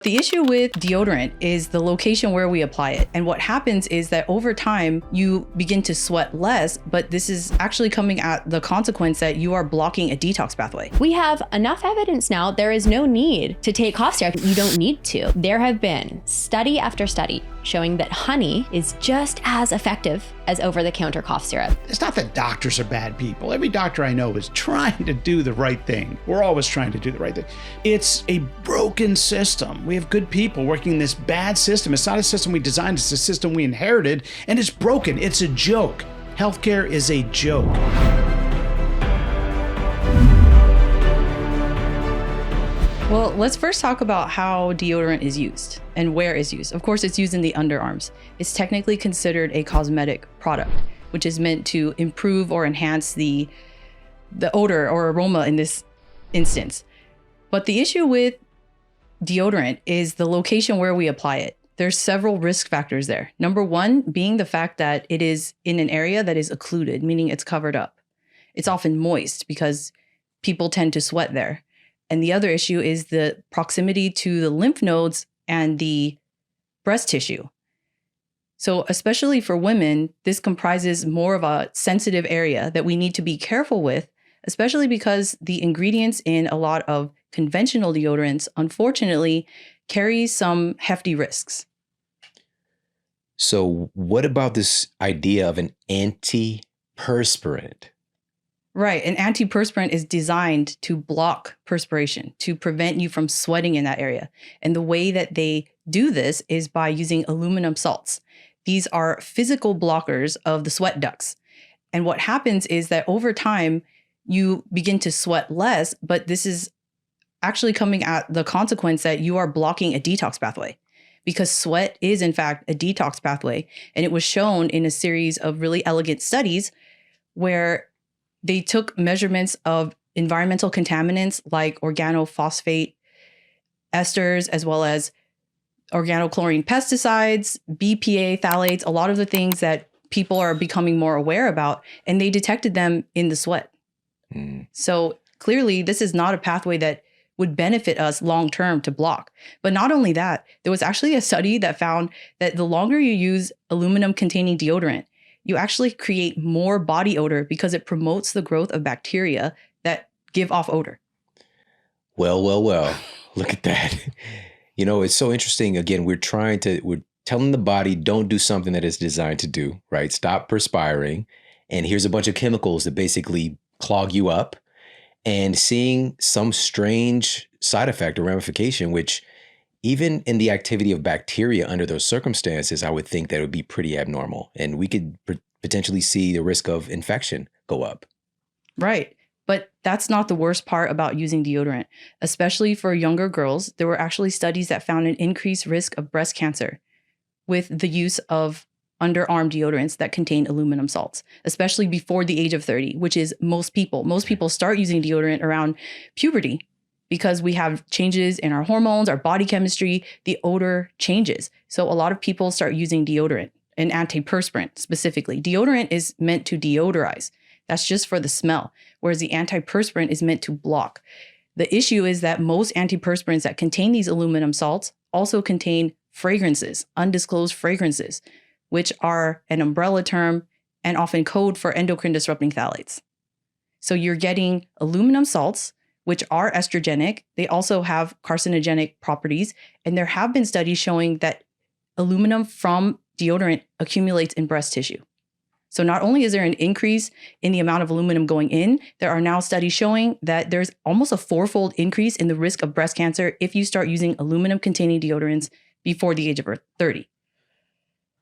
The issue with deodorant is the location where we apply it. And what happens is that over time, you begin to sweat less, but this is actually coming at the consequence that you are blocking a detox pathway. We have enough evidence now. There is no need to take cough syrup. You don't need to. There have been study after study showing that honey is just as effective as over-the-counter cough syrup. It's not that doctors are bad people. Every doctor I know is trying to do the right thing. We're always trying to do the right thing. It's a broken system. We have good people working in this bad system. It's not a system we designed, it's a system we inherited, and it's broken. It's a joke. Healthcare is a joke. Well, let's first talk about how deodorant is used and where it's used. Of course, it's used in the underarms. It's technically considered a cosmetic product, which is meant to improve or enhance the odor or aroma in this instance. But the issue with deodorant is the location where we apply it. There's several risk factors there. Number one being the fact that it is in an area that is occluded, meaning it's covered up. It's often moist because people tend to sweat there. And the other issue is the proximity to the lymph nodes and the breast tissue. So especially for women, this comprises more of a sensitive area that we need to be careful with, especially because the ingredients in a lot of conventional deodorants, unfortunately, carry some hefty risks. So what about this idea of an antiperspirant? Right. An antiperspirant is designed to block perspiration, to prevent you from sweating in that area. And the way that they do this is by using aluminum salts. These are physical blockers of the sweat ducts. And what happens is that over time, you begin to sweat less, but this is actually coming at the consequence that you are blocking a detox pathway, because sweat is in fact a detox pathway. And it was shown in a series of really elegant studies where they took measurements of environmental contaminants like organophosphate esters, as well as organochlorine pesticides, BPA phthalates, a lot of the things that people are becoming more aware about, and they detected them in the sweat. So clearly, this is not a pathway that would benefit us long-term to block. But not only that, there was actually a study that found that the longer you use aluminum-containing deodorant, you actually create more body odor because it promotes the growth of bacteria that give off odor. Well, look at that. You know, it's so interesting. Again, we're telling the body, don't do something that it's designed to do, right? Stop perspiring. And here's a bunch of chemicals that basically clog you up, and seeing some strange side effect or ramification, which even in the activity of bacteria under those circumstances, I would think that it would be pretty abnormal. And we could potentially see the risk of infection go up. Right. But that's not the worst part about using deodorant. Especially for younger girls, there were actually studies that found an increased risk of breast cancer with the use of underarm deodorants that contain aluminum salts, especially before the age of 30, which is most people. Most people start using deodorant around puberty because we have changes in our hormones, our body chemistry, the odor changes. So a lot of people start using deodorant, an antiperspirant specifically. Deodorant is meant to deodorize. That's just for the smell, whereas the antiperspirant is meant to block. The issue is that most antiperspirants that contain these aluminum salts also contain fragrances, undisclosed fragrances, which are an umbrella term and often code for endocrine disrupting phthalates. So you're getting aluminum salts, which are estrogenic. They also have carcinogenic properties. And there have been studies showing that aluminum from deodorant accumulates in breast tissue. So not only is there an increase in the amount of aluminum going in, there are now studies showing that there's almost a 4-fold increase in the risk of breast cancer if you start using aluminum-containing deodorants before the age of 30.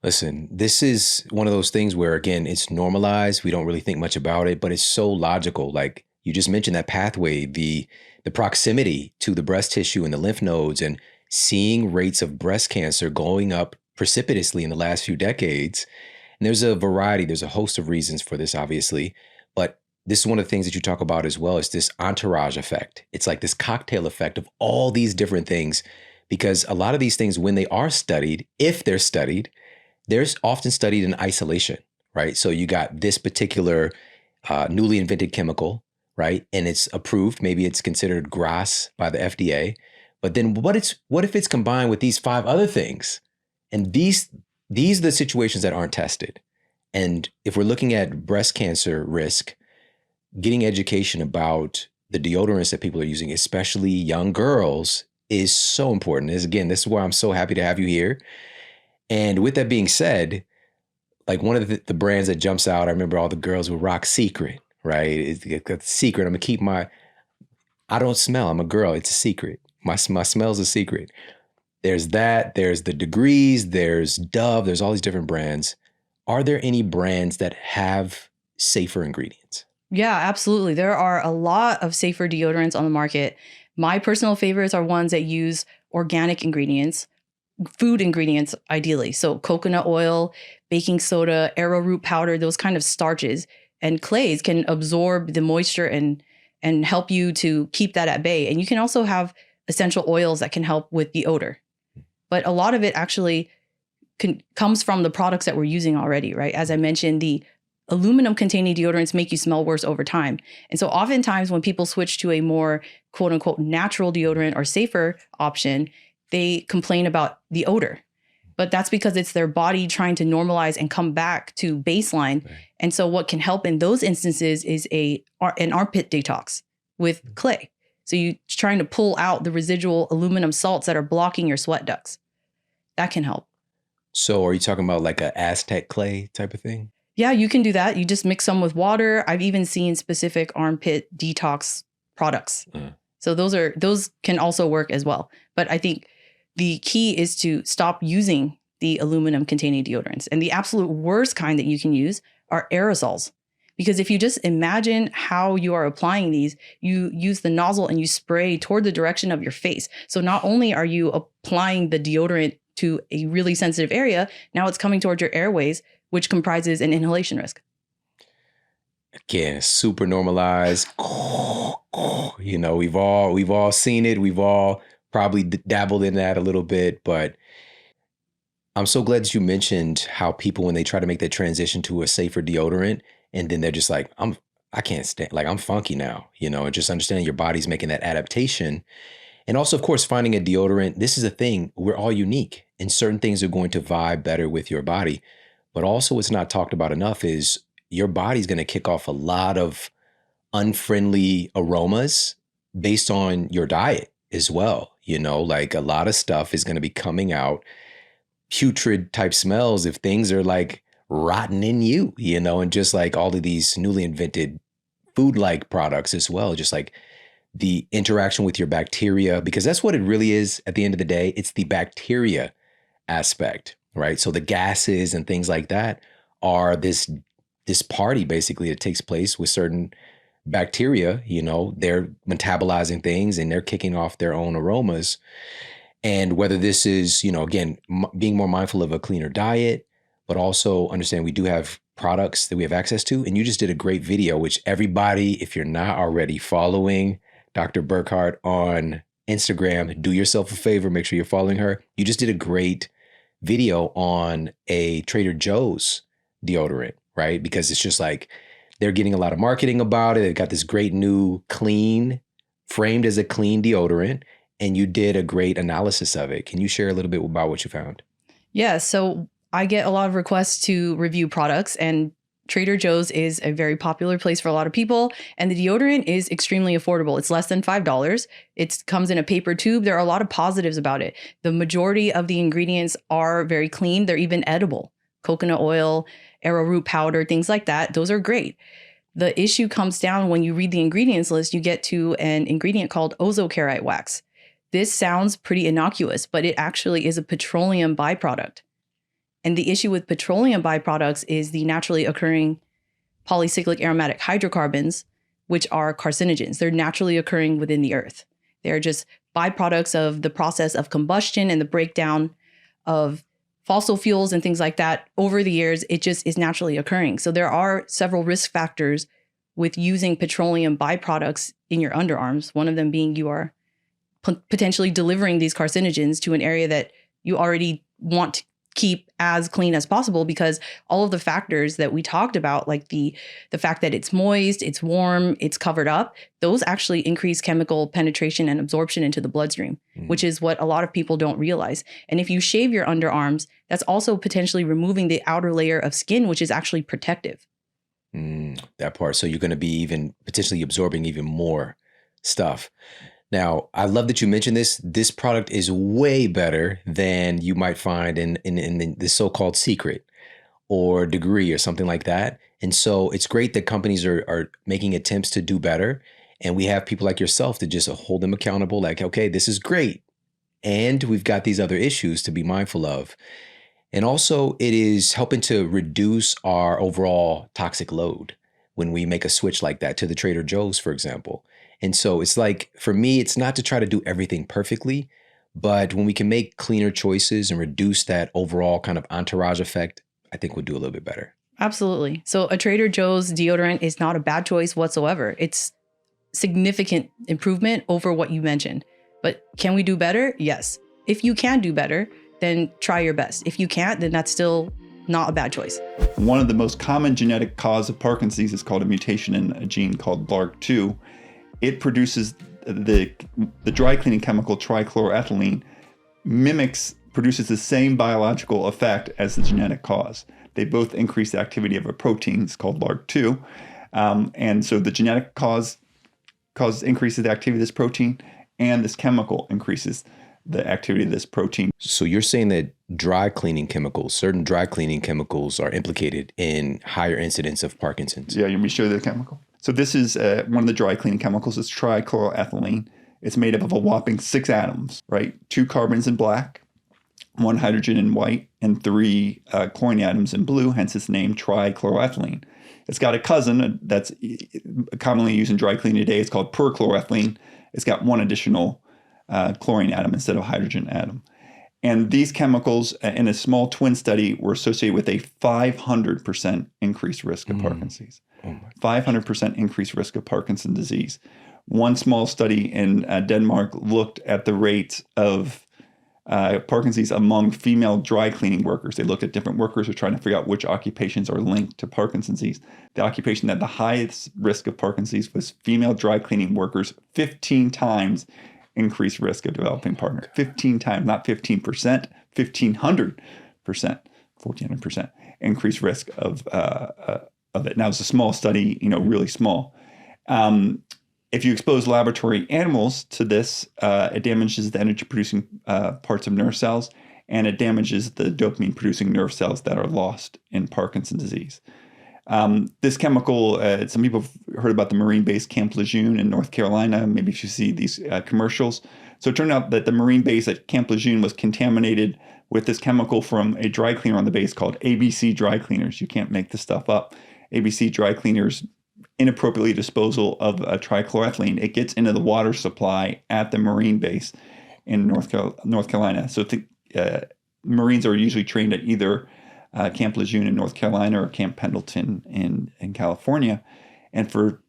Listen, this is one of those things where, again, it's normalized. We don't really think much about it, but it's so logical. Like you just mentioned, that pathway, the proximity to the breast tissue and the lymph nodes, and seeing rates of breast cancer going up precipitously in the last few decades. And there's a host of reasons for this, obviously, but this is one of the things that you talk about as well, is this entourage effect. It's like this cocktail effect of all these different things, because a lot of these things, when they are studied, if they're studied, they're often studied in isolation, right? So you got this particular newly invented chemical, right? And it's approved. Maybe it's considered GRAS by the FDA, But then what if it's combined with these 5 other things? And these are the situations that aren't tested. And if we're looking at breast cancer risk, getting education about the deodorants that people are using, especially young girls, is so important. This is why I'm so happy to have you here. And with that being said, like one of the brands that jumps out, I remember all the girls would rock Secret, right? It's a secret. I'm gonna keep I don't smell. I'm a girl. It's a secret. My smell's a secret. There's that. There's the Degrees. There's Dove. There's all these different brands. Are there any brands that have safer ingredients? Yeah, absolutely. There are a lot of safer deodorants on the market. My personal favorites are ones that use organic ingredients, food ingredients, ideally. So coconut oil, baking soda, arrowroot powder, those kind of starches and clays can absorb the moisture and help you to keep that at bay. And you can also have essential oils that can help with the odor. But a lot of it actually comes from the products that we're using already, right? As I mentioned, the aluminum containing deodorants make you smell worse over time. And so oftentimes when people switch to a more quote unquote natural deodorant or safer option, they complain about the odor. But that's because it's their body trying to normalize and come back to baseline. Right. And so what can help in those instances is an armpit detox with clay. So you're trying to pull out the residual aluminum salts that are blocking your sweat ducts. That can help. So are you talking about like a Aztec clay type of thing? Yeah, you can do that. You just mix some with water. I've even seen specific armpit detox products. So those can also work as well. But I think the key is to stop using the aluminum containing deodorants. And the absolute worst kind that you can use are aerosols. Because if you just imagine how you are applying these, you use the nozzle and you spray toward the direction of your face. So not only are you applying the deodorant to a really sensitive area, now it's coming towards your airways, which comprises an inhalation risk. Again, super normalized. You know, we've all seen it. We've all probably dabbled in that a little bit, but I'm so glad that you mentioned how people, when they try to make that transition to a safer deodorant, and then they're just like, I can't stand, like, I'm funky now, you know, and just understanding your body's making that adaptation. And also, of course, finding a deodorant. This is a thing. We're all unique, and certain things are going to vibe better with your body. But also what's not talked about enough is your body's going to kick off a lot of unfriendly aromas based on your diet as well. You know, like a lot of stuff is going to be coming out, putrid type smells if things are like rotten in you, you know, and just like all of these newly invented food-like products as well, just like the interaction with your bacteria, because that's what it really is at the end of the day. It's the bacteria aspect, right? So the gases and things like that are this party basically that takes place with certain bacteria. You know, they're metabolizing things and they're kicking off their own aromas. And whether this is, you know, again, being more mindful of a cleaner diet, but also understand we do have products that we have access to. And you just did a great video, which everybody, if you're not already following Dr. Burkhart on Instagram, do yourself a favor, make sure you're following her. You just did a great video on a Trader Joe's deodorant, right? Because it's just like they're getting a lot of marketing about it. They've got this great new clean, framed as a clean deodorant, and you did a great analysis of it. Can you share a little bit about what you found? Yeah, so I get a lot of requests to review products, and Trader Joe's is a very popular place for a lot of people. And the deodorant is extremely affordable. It's less than $5. It comes in a paper tube. There are a lot of positives about it. The majority of the ingredients are very clean. They're even edible. Coconut oil, arrowroot powder, things like that. Those are great. The issue comes down when you read the ingredients list, you get to an ingredient called ozokerite wax. This sounds pretty innocuous, but it actually is a petroleum byproduct. And the issue with petroleum byproducts is the naturally occurring polycyclic aromatic hydrocarbons, which are carcinogens. They're naturally occurring within the earth. They're just byproducts of the process of combustion and the breakdown of fossil fuels and things like that. Over the years, it just is naturally occurring. So there are several risk factors with using petroleum byproducts in your underarms. One of them being you are potentially delivering these carcinogens to an area that you already want keep as clean as possible, because all of the factors that we talked about, like the fact that it's moist, it's warm, it's covered up, those actually increase chemical penetration and absorption into the bloodstream, which is what a lot of people don't realize. And if you shave your underarms, that's also potentially removing the outer layer of skin, which is actually protective. That part. So you're going to be even potentially absorbing even more stuff. Now, I love that you mentioned this. This product is way better than you might find in the so-called secret or degree or something like that. And so it's great that companies are making attempts to do better. And we have people like yourself to just hold them accountable. Like, okay, this is great. And we've got these other issues to be mindful of. And also it is helping to reduce our overall toxic load when we make a switch like that to the Trader Joe's, for example. And so it's like, for me, it's not to try to do everything perfectly, but when we can make cleaner choices and reduce that overall kind of entourage effect, I think we'll do a little bit better. Absolutely. So a Trader Joe's deodorant is not a bad choice whatsoever. It's significant improvement over what you mentioned. But can we do better? Yes. If you can do better, then try your best. If you can't, then that's still not a bad choice. One of the most common genetic cause of Parkinson's is called a mutation in a gene called LRRK2. It produces the dry cleaning chemical trichloroethylene, produces the same biological effect as the genetic cause. They both increase the activity of a protein. It's called LRRK2. And so the genetic cause increases the activity of this protein, and this chemical increases the activity of this protein. So you're saying that certain dry cleaning chemicals are implicated in higher incidence of Parkinson's? Yeah, you want me to show you the chemical? So this is one of the dry cleaning chemicals. It's trichloroethylene. It's made up of a whopping 6 atoms, right? 2 carbons in black, 1 hydrogen in white, and 3 chlorine atoms in blue, hence its name, trichloroethylene. It's got a cousin that's commonly used in dry cleaning today. It's called perchloroethylene. It's got 1 additional chlorine atom instead of hydrogen atom. And these chemicals in a small twin study were associated with a 500% increased risk of Parkinson's. 500% increased risk of Parkinson's disease. One small study in Denmark looked at the rates of Parkinson's among female dry cleaning workers. They looked at different workers who were trying to figure out which occupations are linked to Parkinson's disease. The occupation that had the highest risk of Parkinson's was female dry cleaning workers, 15 times increased risk of developing Parkinson's. 15 times, not 15%, 1,500%, 1,400% increased risk of it. Now, it's a small study, really small. If you expose laboratory animals to this, it damages the energy-producing parts of nerve cells, and it damages the dopamine-producing nerve cells that are lost in Parkinson's disease. This chemical, some people have heard about the marine base Camp Lejeune in North Carolina. Maybe if you see these commercials. So it turned out that the marine base at Camp Lejeune was contaminated with this chemical from a dry cleaner on the base called ABC Dry Cleaners. You can't make this stuff up. ABC Dry Cleaners inappropriately disposal of trichloroethylene. It gets into the water supply at the marine base in North Carolina. So Marines are usually trained at either Camp Lejeune in North Carolina or Camp Pendleton in California. And from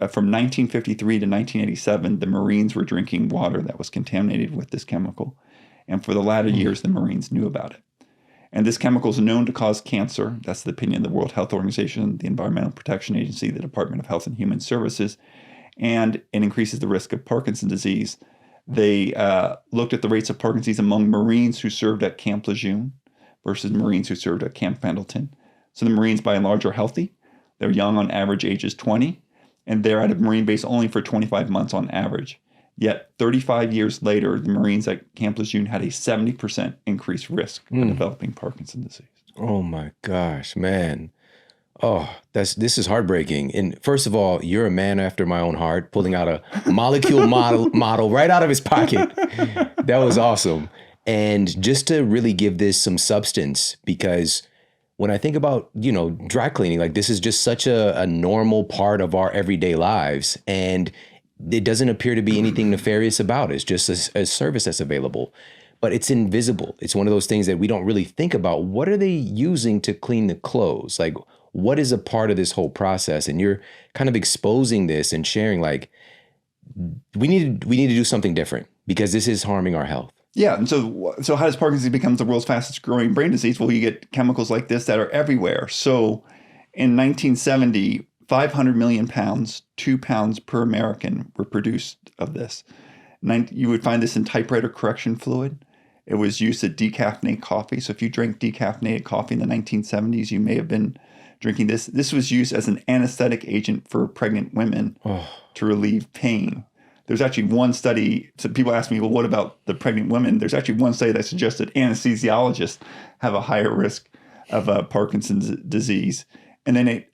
1953 to 1987, the Marines were drinking water that was contaminated with this chemical. And for the latter years, the Marines knew about it. And this chemical is known to cause cancer. That's the opinion of the World Health Organization, the Environmental Protection Agency, the Department of Health and Human Services, and it increases the risk of Parkinson's disease. They looked at the rates of Parkinson's among Marines who served at Camp Lejeune versus Marines who served at Camp Pendleton. So the Marines, by and large, are healthy. They're young, on average, ages 20, and they're at a Marine base only for 25 months on average. Yet 35 years later, the Marines at Camp Lejeune had a 70% increased risk of developing Parkinson's disease. Oh my gosh, man. Oh, this is heartbreaking. And first of all, you're a man after my own heart, pulling out a molecule model right out of his pocket. That was awesome. And just to really give this some substance, because when I think about, dry cleaning, like this is just such a normal part of our everyday lives. And it doesn't appear to be anything nefarious about it. It's just a service that's available, but it's invisible. It's one of those things that we don't really think about. What are they using to clean the clothes? Like, what is a part of this whole process? And you're kind of exposing this and sharing, like, we need to do something different because this is harming our health. Yeah, and so how does Parkinson's become the world's fastest growing brain disease? Well, you get chemicals like this that are everywhere. So in 1970, 500 million pounds, 2 pounds per American, were produced of this. You would find this in typewriter correction fluid. It was used to decaffeinate coffee. So if you drank decaffeinated coffee in the 1970s, you may have been drinking this. This was used as an anesthetic agent for pregnant women to relieve pain. There's actually one study, so people ask me, well, what about the pregnant women? There's actually one study that suggests that anesthesiologists have a higher risk of Parkinson's disease. And then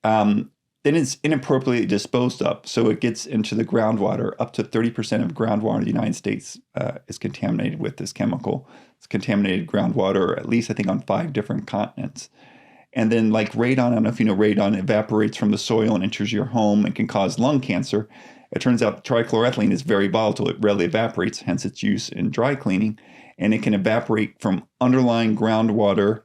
it's inappropriately disposed of. So it gets into the groundwater. Up to 30% of groundwater in the United States is contaminated with this chemical. It's contaminated groundwater, at least I think on 5 different continents. And then like radon, I don't know if you know radon, evaporates from the soil and enters your home and can cause lung cancer. It turns out trichloroethylene is very volatile. It readily evaporates, hence its use in dry cleaning. And it can evaporate from underlying groundwater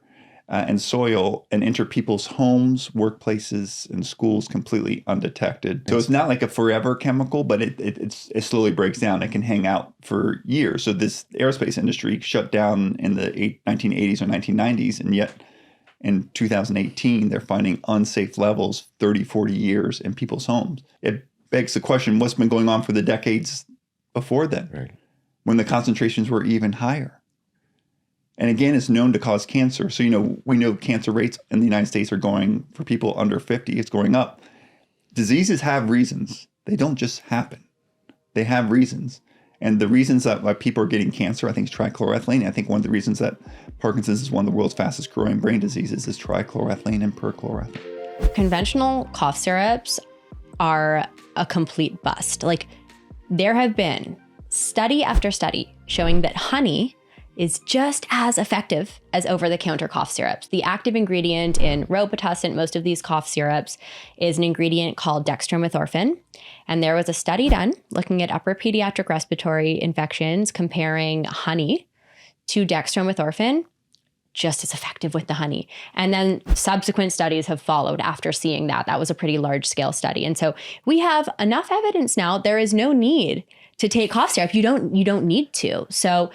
and soil and enter people's homes, workplaces, and schools completely undetected. So it's not like a forever chemical, but it slowly breaks down. It can hang out for years. So this aerospace industry shut down in the 1980s or 1990s, and yet in 2018, they're finding unsafe levels 30, 40 years in people's homes. It begs the question, what's been going on for the decades before then, right, when the concentrations were even higher? And again, it's known to cause cancer. So, we know cancer rates in the United States are going, for people under 50, it's going up. Diseases have reasons. They don't just happen. They have reasons. And the reasons that why people are getting cancer, I think, is trichloroethylene. I think one of the reasons that Parkinson's is one of the world's fastest growing brain diseases is trichloroethylene and perchloroethylene. Conventional cough syrups are a complete bust. Like, there have been study after study showing that honey is just as effective as over-the-counter cough syrups. The active ingredient in Robitussin, most of these cough syrups, is an ingredient called dextromethorphan. And there was a study done looking at upper pediatric respiratory infections comparing honey to dextromethorphan, just as effective with the honey. And then subsequent studies have followed after seeing that. That was a pretty large scale study. And so we have enough evidence now. There is no need to take cough syrup. You don't need to. So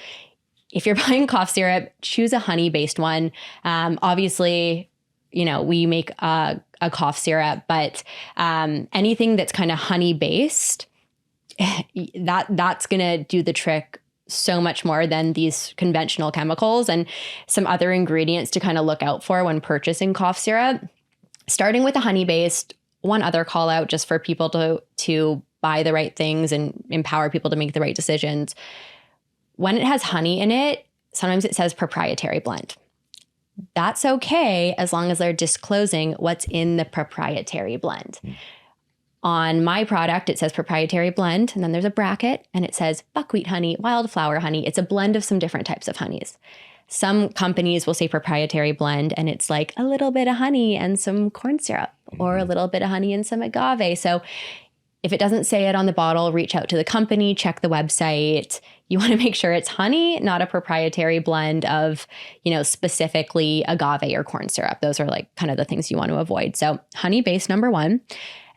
if you're buying cough syrup, choose a honey-based one. Obviously, we make a cough syrup, but anything that's kind of honey-based, that's gonna do the trick so much more than these conventional chemicals. And some other ingredients to kind of look out for when purchasing cough syrup. Starting with a honey-based, one other call out just for people to buy the right things and empower people to make the right decisions. When it has honey in it, sometimes it says proprietary blend. That's okay as long as they're disclosing what's in the proprietary blend. On my product, it says proprietary blend, and then there's a bracket, and it says buckwheat honey, wildflower honey. It's a blend of some different types of honeys. Some companies will say proprietary blend, and it's like a little bit of honey and some corn syrup, or a little bit of honey and some agave. So if it doesn't say it on the bottle, reach out to the company, check the website. You want to make sure it's honey, not a proprietary blend of, specifically agave or corn syrup. Those are like kind of the things you want to avoid. So honey-based, number one.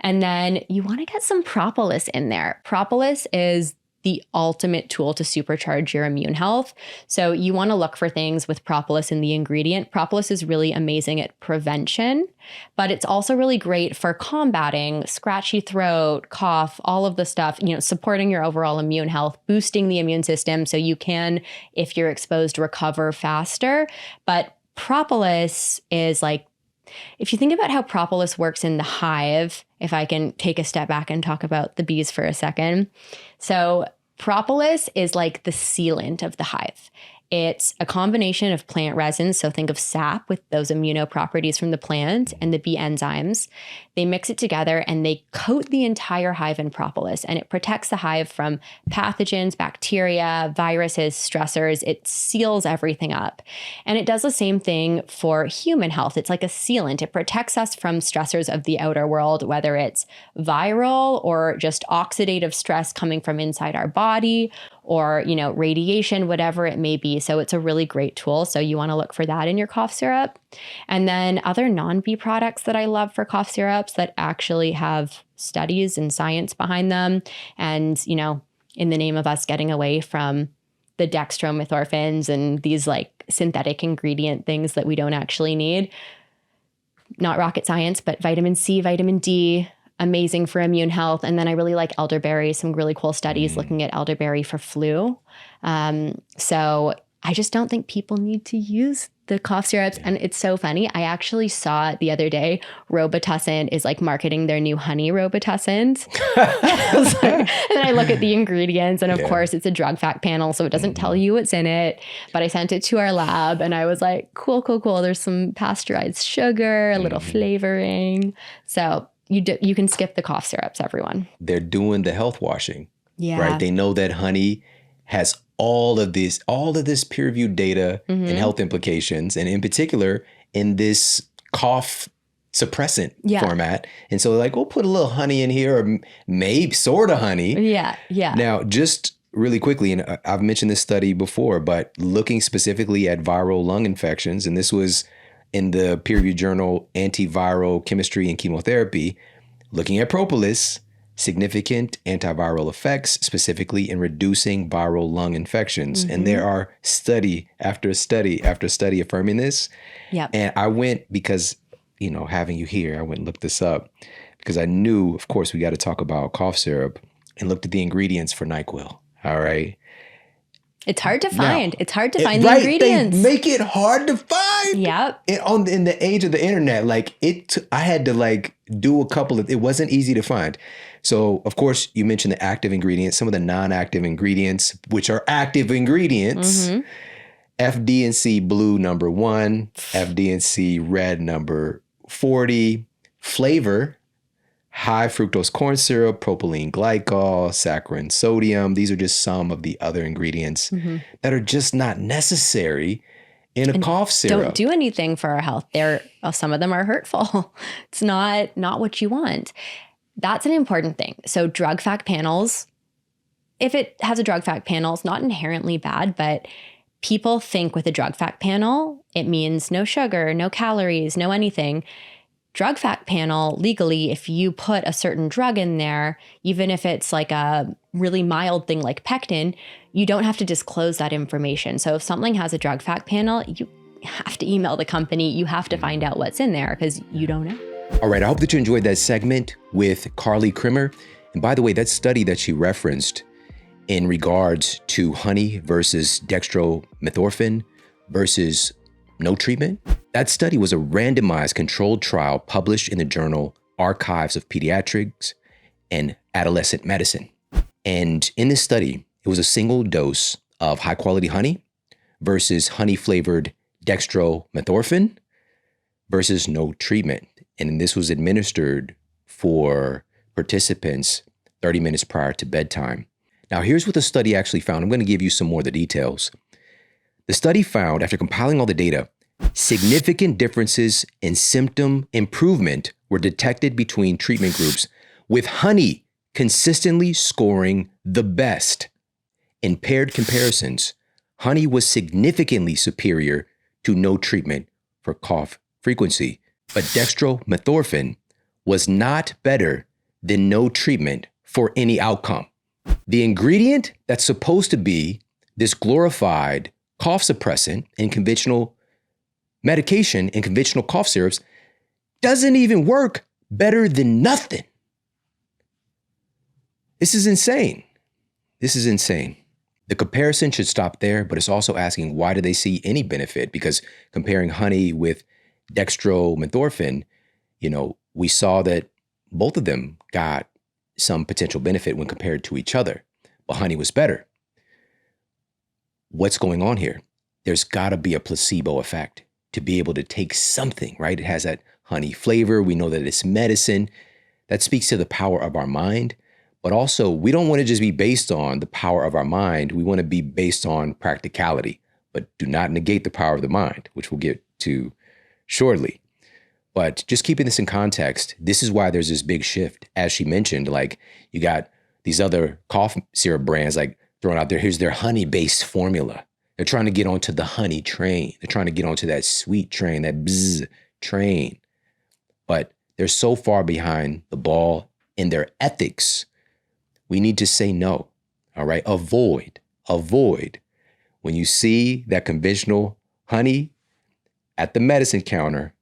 And then you want to get some propolis in there. Propolis is the ultimate tool to supercharge your immune health. So you want to look for things with propolis in the ingredient. Propolis is really amazing at prevention, but it's also really great for combating scratchy throat, cough, all of the stuff, supporting your overall immune health, boosting the immune system so you can, if you're exposed, recover faster. But propolis is like, if you think about how propolis works in the hive, if I can take a step back and talk about the bees for a second. So propolis is like the sealant of the hive. It's a combination of plant resins, so think of sap with those immuno properties from the plant and the bee enzymes. They mix it together and they coat the entire hive in propolis, and it protects the hive from pathogens, bacteria, viruses, stressors. It seals everything up. And it does the same thing for human health. It's like a sealant. It protects us from stressors of the outer world, whether it's viral or just oxidative stress coming from inside our body, or, radiation, whatever it may be. So it's a really great tool. So you want to look for that in your cough syrup. And then other non-bee products that I love for cough syrups that actually have studies and science behind them. And, in the name of us getting away from the dextromethorphins and these like synthetic ingredient things that we don't actually need. Not rocket science, but vitamin C, vitamin D, amazing for immune health. And then I really like elderberry, some really cool studies looking at elderberry for flu. So I just don't think people need to use the cough syrups. And it's so funny. I actually saw it the other day. Robitussin is like marketing their new honey Robitussins. And then I look at the ingredients and of course it's a drug fact panel. So it doesn't tell you what's in it, but I sent it to our lab and I was like, cool. There's some pasteurized sugar, a little flavoring. So you can skip the cough syrups, everyone. They're doing the health washing, Yeah. right? They know that honey has all of this peer-reviewed data and health implications, and in particular in this cough suppressant format. And so they're like, we'll put a little honey in here, or maybe sort of honey. Yeah. Now, just really quickly, and I've mentioned this study before, but looking specifically at viral lung infections, and this was in the peer-reviewed journal Antiviral Chemistry and Chemotherapy, looking at propolis, significant antiviral effects, specifically in reducing viral lung infections. And there are study after study after study affirming this. Yep. And I went because, having you here, I went and looked this up because I knew, of course, we got to talk about cough syrup, and looked at the ingredients for NyQuil. All right. It's hard to find. Now, it's hard to find the ingredients. They make it hard to find. Yep. In the age of the internet, I had to do a couple of, it wasn't easy to find. So of course you mentioned the active ingredients, some of the non-active ingredients, which are active ingredients, FD&C blue number 1, FD&C red number 40, flavor, high fructose corn syrup, propylene glycol, saccharin sodium. These are just some of the other ingredients that are just not necessary in a cough syrup. Don't do anything for our health. Some of them are hurtful. It's not what you want. That's an important thing. So drug fact panels, if it has a drug fact panel, it's not inherently bad, but people think with a drug fact panel, it means no sugar, no calories, no anything. Drug fact panel, legally, if you put a certain drug in there, even if it's like a really mild thing like pectin, you don't have to disclose that information. So if something has a drug fact panel, you have to email the company. You have to find out what's in there because you don't know. All right, I hope that you enjoyed that segment with Carly Krimmer. And by the way, that study that she referenced in regards to honey versus dextromethorphan versus no treatment, that study was a randomized controlled trial published in the journal Archives of Pediatrics and Adolescent Medicine. And in this study, it was a single dose of high quality honey versus honey flavored dextromethorphan versus no treatment. And this was administered for participants 30 minutes prior to bedtime. Now, here's what the study actually found. I'm going to give you some more of the details. The study found, after compiling all the data, significant differences in symptom improvement were detected between treatment groups, with honey consistently scoring the best. In paired comparisons, honey was significantly superior to no treatment for cough frequency, but dextromethorphan was not better than no treatment for any outcome. The ingredient that's supposed to be this glorified cough suppressant in conventional medication and conventional cough syrups doesn't even work better than nothing. This is insane. The comparison should stop there, but it's also asking, why do they see any benefit? Because comparing honey with dextromethorphan, we saw that both of them got some potential benefit when compared to each other, but honey was better. What's going on here? There's got to be a placebo effect to be able to take something, right? It has that honey flavor. We know that it's medicine. That speaks to the power of our mind. But also, we don't want to just be based on the power of our mind. We want to be based on practicality, but do not negate the power of the mind, which we'll get to shortly. But just keeping this in context, this is why there's this big shift. As she mentioned, you got these other cough syrup brands throwing out there, here's their honey-based formula. They're trying to get onto the honey train. They're trying to get onto that sweet train, that bzz train. But they're so far behind the ball in their ethics. We need to say no, all right? Avoid when you see that conventional honey at the medicine counter,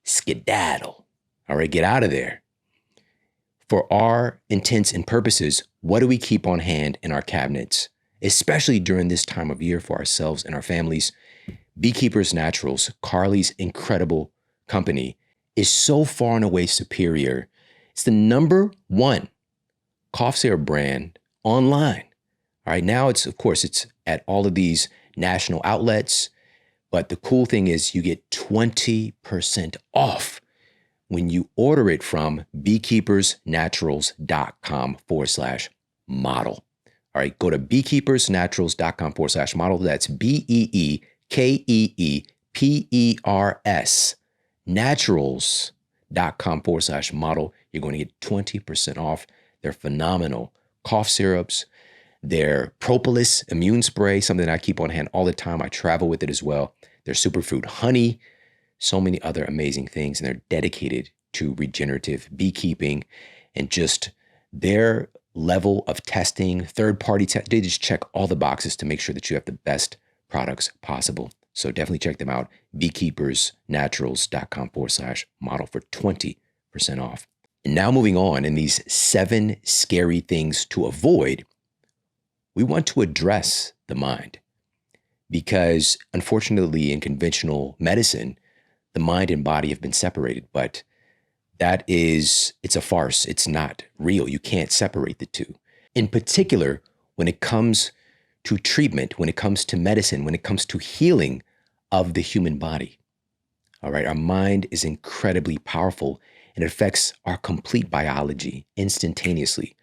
skedaddle. All right, get out of there. For our intents and purposes, what do we keep on hand in our cabinets, especially during this time of year for ourselves and our families? Beekeepers Naturals, Carly's incredible company, is so far and away superior. It's the #1 cough syrup brand online. All right, now it's at all of these national outlets, but the cool thing is you get 20% off when you order it from beekeepersnaturals.com/model. All right, go to beekeepersnaturals.com/model. That's BEEKEEPERS naturals.com/model. You're going to get 20% off. They're phenomenal cough syrups. Their propolis immune spray, something that I keep on hand all the time. I travel with it as well. Their superfood honey, so many other amazing things. And they're dedicated to regenerative beekeeping and just their level of testing, third-party they just check all the boxes to make sure that you have the best products possible. So definitely check them out. beekeepersnaturals.com/model for 20% off. And now moving on, in these 7 scary things to avoid, we want to address the mind, because unfortunately in conventional medicine, the mind and body have been separated, but it's a farce. It's not real. You can't separate the two. In particular, when it comes to treatment, when it comes to medicine, when it comes to healing of the human body. All right, our mind is incredibly powerful and it affects our complete biology instantaneously.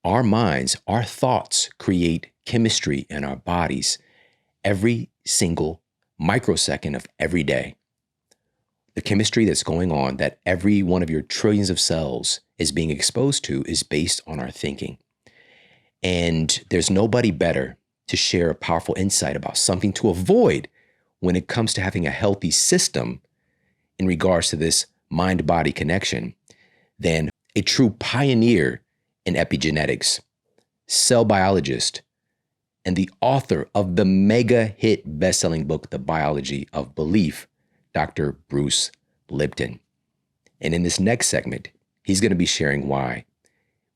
Our minds, our thoughts create chemistry in our bodies every single microsecond of every day. The chemistry that's going on, that every one of your trillions of cells is being exposed to, is based on our thinking. And there's nobody better to share a powerful insight about something to avoid when it comes to having a healthy system in regards to this mind-body connection than a true pioneer in epigenetics, cell biologist, and the author of the mega hit best-selling book, The Biology of Belief, Dr. Bruce Lipton. And in this next segment, he's going to be sharing why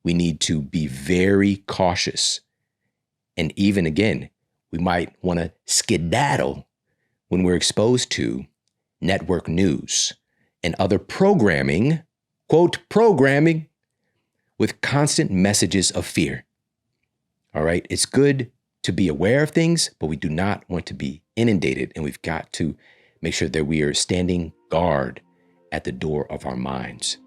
we need to be very cautious. And even again, we might want to skedaddle when we're exposed to network news and other programming, quote, programming, with constant messages of fear. All right, it's good to be aware of things, but we do not want to be inundated, and we've got to make sure that we are standing guard at the door of our minds.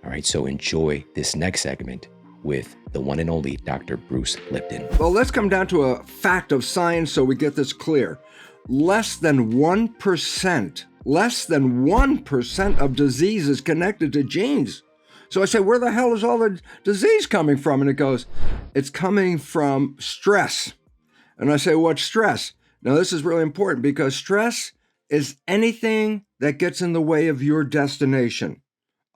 All right, so enjoy this next segment with the one and only Dr. Bruce Lipton. Well, let's come down to a fact of science so we get this clear. Less than 1% of disease is connected to genes. So I say, where the hell is all the disease coming from? And it goes, it's coming from stress. And I say, what's stress? Now, this is really important because stress is anything that gets in the way of your destination.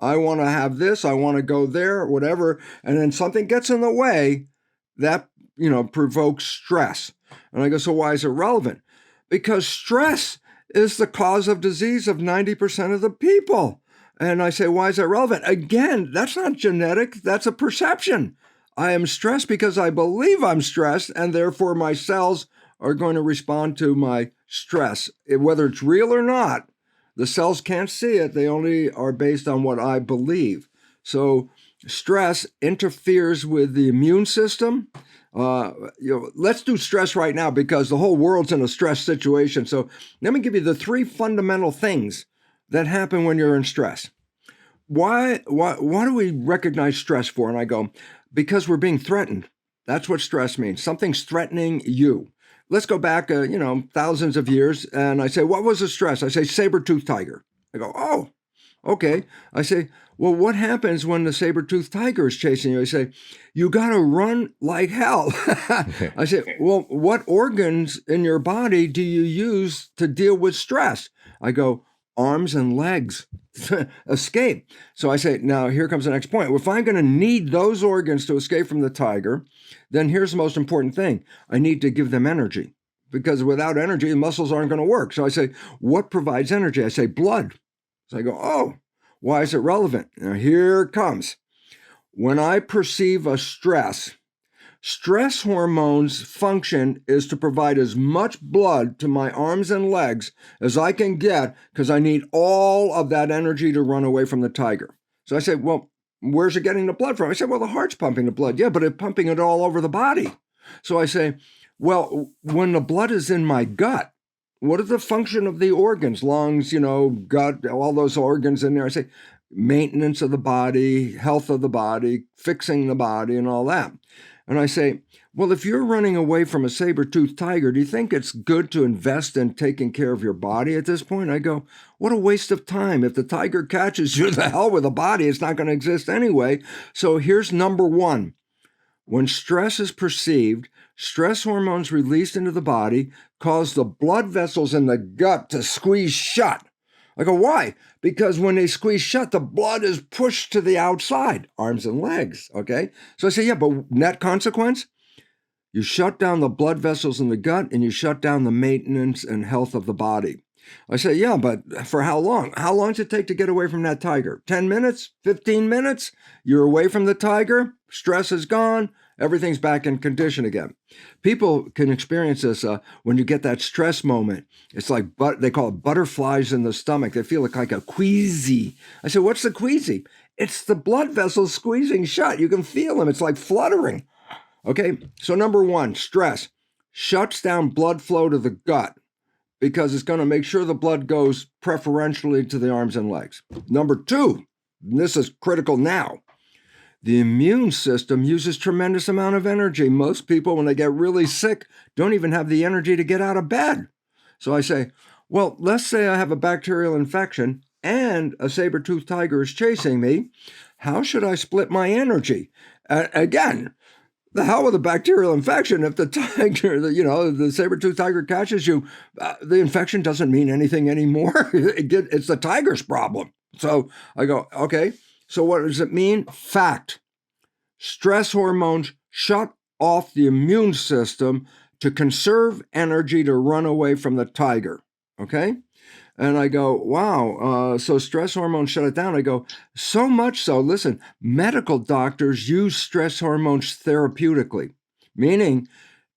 I want to have this, I want to go there, whatever, and then something gets in the way that, provokes stress. And I go, so why is it relevant? Because stress is the cause of disease of 90% of the people. And I say, why is that relevant? Again, that's not genetic, that's a perception. I am stressed because I believe I'm stressed, and therefore my cells are going to respond to my stress. Whether it's real or not, the cells can't see it. They only are based on what I believe. So stress interferes with the immune system. Let's do stress right now because the whole world's in a stress situation. So let me give you the 3 fundamental things that happen when you're in stress. Why do we recognize stress for? And I go, because we're being threatened. That's what stress means. Something's threatening you. Let's go back, thousands of years. And I say, what was the stress? I say, saber-toothed tiger. I go, oh, okay. I say, well, what happens when the saber-toothed tiger is chasing you? I say, you got to run like hell. I say, well, what organs in your body do you use to deal with stress? I go, arms and legs. Escape. So I say, now here comes the next point. If I'm going to need those organs to escape from the tiger, then here's the most important thing. I need to give them energy. because without energy, the muscles aren't going to work. So I say, what provides energy? I say, blood. So I go, oh, why is it relevant? Now here it comes. When I perceive a stress hormones function is to provide as much blood to my arms and legs as I can get because I need all of that energy to run away from the tiger. So I say, well, where's it getting the blood from? I said, well, the heart's pumping the blood. Yeah, but it's pumping it all over the body. So I say, well, when the blood is in my gut, what is the function of the organs? Lungs, gut, all those organs in there. I say, maintenance of the body, health of the body, fixing the body, and all that. And I say, well, if you're running away from a saber-toothed tiger, do you think it's good to invest in taking care of your body at this point? I go, what a waste of time. If the tiger catches you, the hell with the body. It's not going to exist anyway. So here's number one. When stress is perceived, stress hormones released into the body cause the blood vessels in the gut to squeeze shut. I go, why? Because when they squeeze shut, the blood is pushed to the outside, arms and legs, okay? So I say, yeah, but net consequence? You shut down the blood vessels in the gut and you shut down the maintenance and health of the body. I say, yeah, but for how long? How long does it take to get away from that tiger? 10 minutes? 15 minutes? You're away from the tiger, stress is gone, everything's back in condition again. People can experience this when you get that stress moment. It's like, they call it butterflies in the stomach. They feel like a queasy. I said, what's the queasy? It's the blood vessels squeezing shut. You can feel them. It's like fluttering. Okay, so number one, stress shuts down blood flow to the gut because it's going to make sure the blood goes preferentially to the arms and legs. Number two, and this is critical now, the immune system uses tremendous amount of energy. Most people, when they get really sick, don't even have the energy to get out of bed. So I say, well, let's say I have a bacterial infection and a saber-toothed tiger is chasing me. How should I split my energy? Again, the hell with a bacterial infection. If the tiger, the saber-toothed tiger catches you, the infection doesn't mean anything anymore. It's the tiger's problem. So I go, okay. So what does it mean? Fact. Stress hormones shut off the immune system to conserve energy to run away from the tiger. Okay? And I go, wow, so stress hormones shut it down. I go, so much so, listen, medical doctors use stress hormones therapeutically, meaning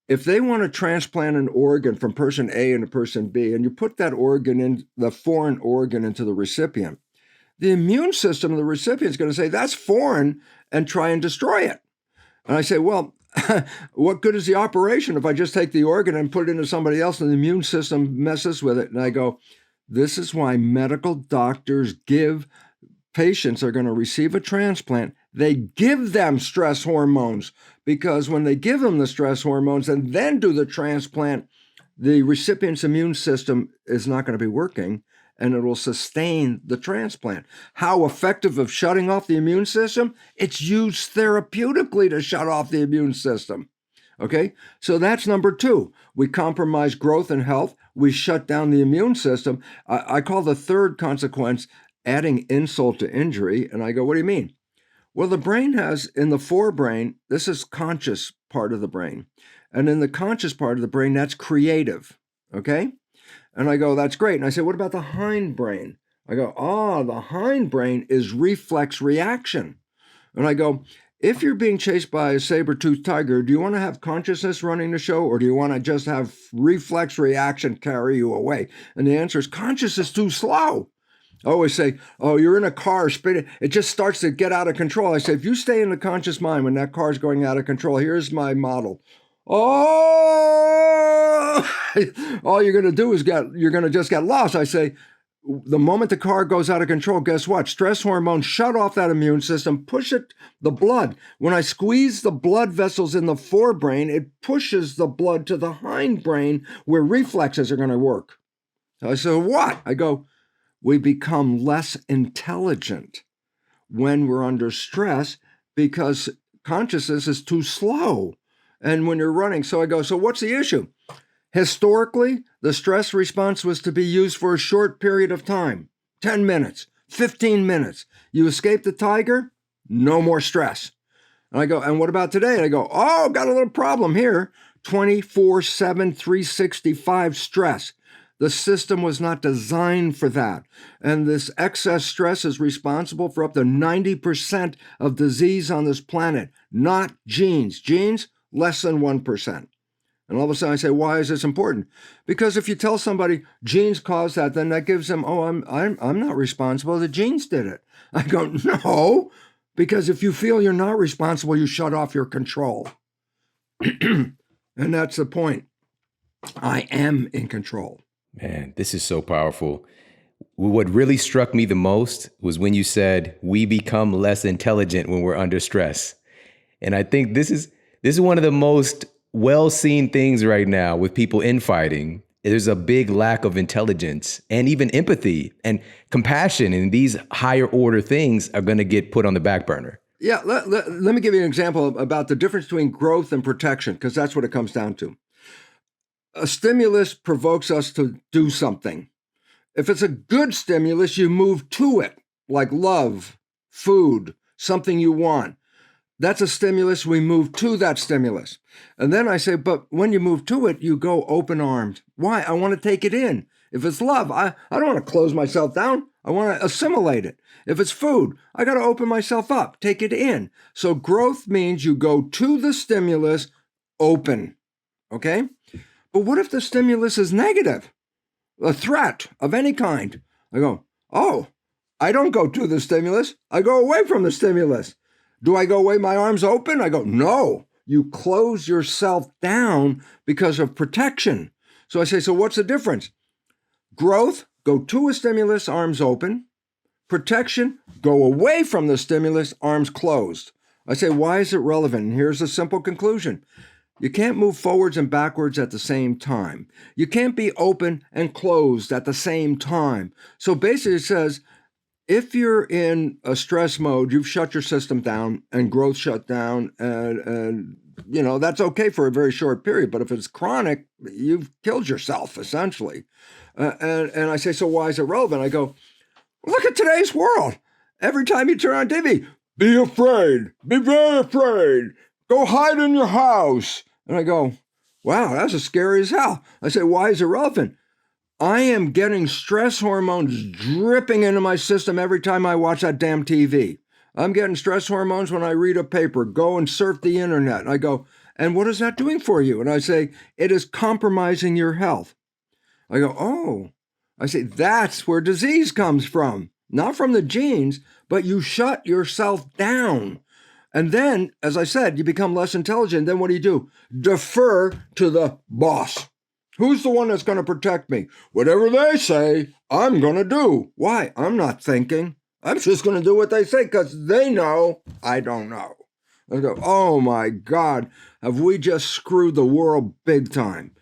if they want to transplant an organ from person A into person B, and you put that organ in, the foreign organ into the recipient, the immune system of the recipient is going to say, that's foreign, and try and destroy it. And I say, well, what good is the operation if I just take the organ and put it into somebody else and the immune system messes with it? And I go, this is why medical doctors give patients are going to receive a transplant. They give them stress hormones because when they give them the stress hormones and then do the transplant, the recipient's immune system is not going to be working and it will sustain the transplant. How effective of shutting off the immune system? It's used therapeutically to shut off the immune system. Okay, so that's number two. We compromise growth and health. We shut down the immune system. I call the third consequence adding insult to injury. And I go, what do you mean? Well, the brain has, in the forebrain, this is conscious part of the brain. And in the conscious part of the brain, that's creative. Okay? And I go, that's great. And I say, what about the hindbrain? I go, the hindbrain is reflex reaction. And I go, if you're being chased by a saber-toothed tiger, do you want to have consciousness running the show or do you want to just have reflex reaction carry you away? And the answer is consciousness is too slow. I always say, you're in a car spinning. It just starts to get out of control. I say, if you stay in the conscious mind when that car's going out of control, here's my model. All you're going to do is you're going to just get lost. I say, the moment the car goes out of control, guess what? Stress hormones shut off that immune system, push the blood. When I squeeze the blood vessels in the forebrain, it pushes the blood to the hindbrain where reflexes are going to work. I say, what? I go, we become less intelligent when we're under stress because consciousness is too slow. And when you're running, so I go, so what's the issue? Historically, the stress response was to be used for a short period of time, 10 minutes, 15 minutes. You escape the tiger, no more stress. And I go, and what about today? And I go, got a little problem here. 24/7, 365 stress. The system was not designed for that. And this excess stress is responsible for up to 90% of disease on this planet, not genes. Genes, less than 1%. And all of a sudden I say, why is this important? Because if you tell somebody genes cause that, then that gives them, oh, I'm not responsible. The genes did it. I go, no, because if you feel you're not responsible, you shut off your control. And that's the point. I am in control. Man, this is so powerful. What really struck me the most was when you said we become less intelligent when we're under stress. And I think this is one of the most well-seen things right now with people infighting. There's a big lack of intelligence and even empathy and compassion, and these higher order things are going to get put on the back burner. Yeah, let me give you an example about the difference between growth and protection, because that's what it comes down to. A stimulus provokes us to do something. If it's a good stimulus, you move to it, like love, food, something you want. That's a stimulus. We move to that stimulus. And then I say, but when you move to it, you go open armed. Why? I want to take it in. If it's love, I don't want to close myself down. I want to assimilate it. If it's food, I got to open myself up, take it in. So growth means you go to the stimulus open. Okay? But what if the stimulus is negative? A threat of any kind. I go, oh, I don't go to the stimulus. I go away from the stimulus. Do I go away, my arms open? I go, no. You close yourself down because of protection. So I say, so what's the difference? Growth, go to a stimulus, arms open. Protection, go away from the stimulus, arms closed. I say, why is it relevant? And here's a simple conclusion. You can't move forwards and backwards at the same time. You can't be open and closed at the same time. So basically it says, if you're in a stress mode, you've shut your system down and growth shut down, and that's okay for a very short period. But if it's chronic, you've killed yourself, essentially. And I say, so why is it relevant? I go, look at today's world. Every time you turn on TV, be afraid, be very afraid, go hide in your house. And I go, wow, that's as scary as hell. I say, why is it relevant? I am getting stress hormones dripping into my system every time I watch that damn TV. I'm getting stress hormones when I read a paper, go and surf the internet. And I go, and what is that doing for you? And I say, it is compromising your health. I go, oh. I say, that's where disease comes from. Not from the genes, but you shut yourself down. And then, as I said, you become less intelligent. Then what do? Defer to the boss. Who's the one that's going to protect me? Whatever they say, I'm going to do. Why? I'm not thinking. I'm just going to do what they say because they know I don't know. I go, oh my God, have we just screwed the world big time?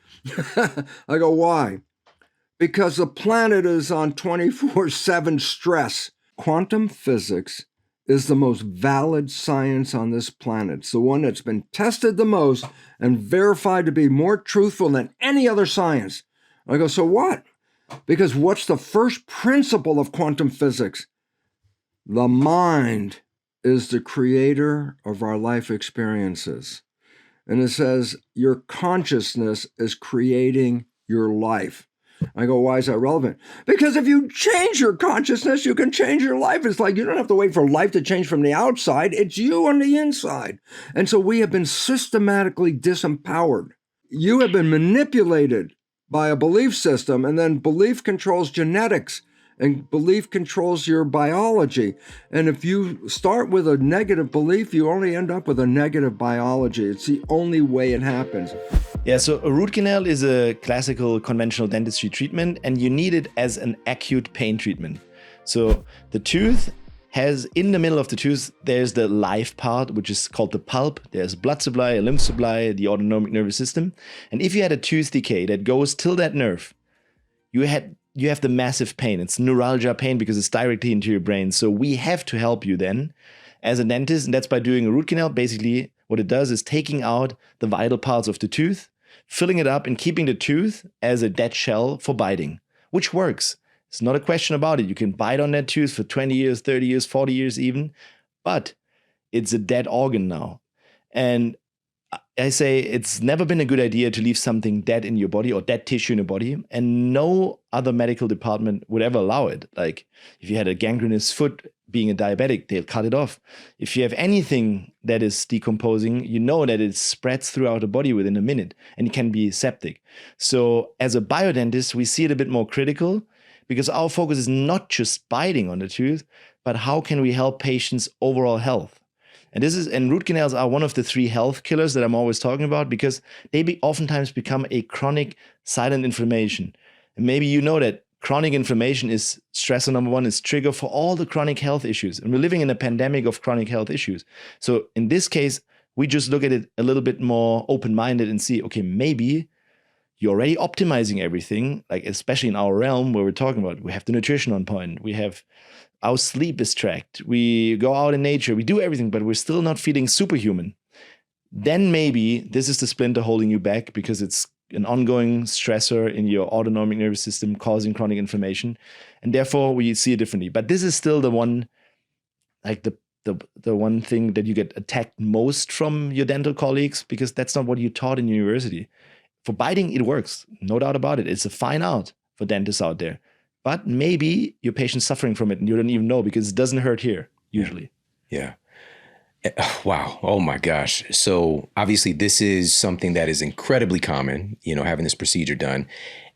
I go, why? Because the planet is on 24/7 stress. Quantum physics is the most valid science on this planet. It's the one that's been tested the most and verified to be more truthful than any other science. I go, so what? Because what's the first principle of quantum physics? The mind is the creator of our life experiences. And it says your consciousness is creating your life. I go, why is that relevant? Because if you change your consciousness, you can change your life. It's like you don't have to wait for life to change from the outside. It's you on the inside. And so we have been systematically disempowered. You have been manipulated by a belief system, and then belief controls genetics, and belief controls your biology. And if you start with a negative belief, you only end up with a negative biology. It's the only way it happens. Yeah, so a root canal is a classical conventional dentistry treatment, and you need it as an acute pain treatment. So the tooth has, in the middle of the tooth, there's the live part, which is called the pulp. There's blood supply, a lymph supply, the autonomic nervous system. And if you had a tooth decay that goes till that nerve, you have the massive pain. It's neuralgia pain because it's directly into your brain. So we have to help you then as a dentist, and that's by doing a root canal. Basically, what it does is taking out the vital parts of the tooth, filling it up and keeping the tooth as a dead shell for biting, which works. It's not a question about it. You can bite on that tooth for 20 years, 30 years, 40 years even, but it's a dead organ now. And I say it's never been a good idea to leave something dead in your body or dead tissue in your body, and no other medical department would ever allow it. Like if you had a gangrenous foot, being a diabetic, they'll cut it off. If you have anything that is decomposing, you know that it spreads throughout the body within a minute and it can be septic. So as a biodentist, we see it a bit more critical because our focus is not just biting on the tooth, but how can we help patients' overall health? And root canals are one of the 3 health killers that I'm always talking about because they oftentimes become a chronic silent inflammation. And maybe you know that chronic inflammation is stressor number 1, is trigger for all the chronic health issues. And we're living in a pandemic of chronic health issues. So in this case, we just look at it a little bit more open-minded and see, okay, maybe you're already optimizing everything, like especially in our realm where we're talking about, we have the nutrition on point, we have our sleep is tracked, we go out in nature, we do everything, but we're still not feeling superhuman. Then maybe this is the splinter holding you back because it's an ongoing stressor in your autonomic nervous system causing chronic inflammation. And therefore we see it differently. But this is still the one, like the one thing that you get attacked most from your dental colleagues, because that's not what you taught in university. For biting, it works, no doubt about it. It's a fine art for dentists out there. But maybe your patient's suffering from it and you don't even know because it doesn't hurt here, usually. Yeah. Wow. Oh my gosh. So obviously this is something that is incredibly common, having this procedure done.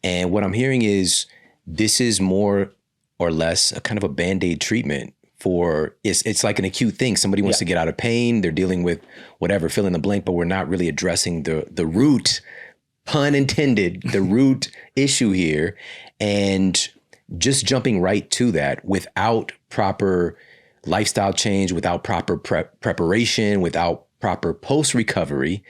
And what I'm hearing is this is more or less a kind of a Band-Aid treatment for, it's like an acute thing. Somebody wants to get out of pain. They're dealing with whatever, fill in the blank, but we're not really addressing the root, pun intended, the root issue here. And just jumping right to that without proper lifestyle change, without proper preparation, without proper post-recovery,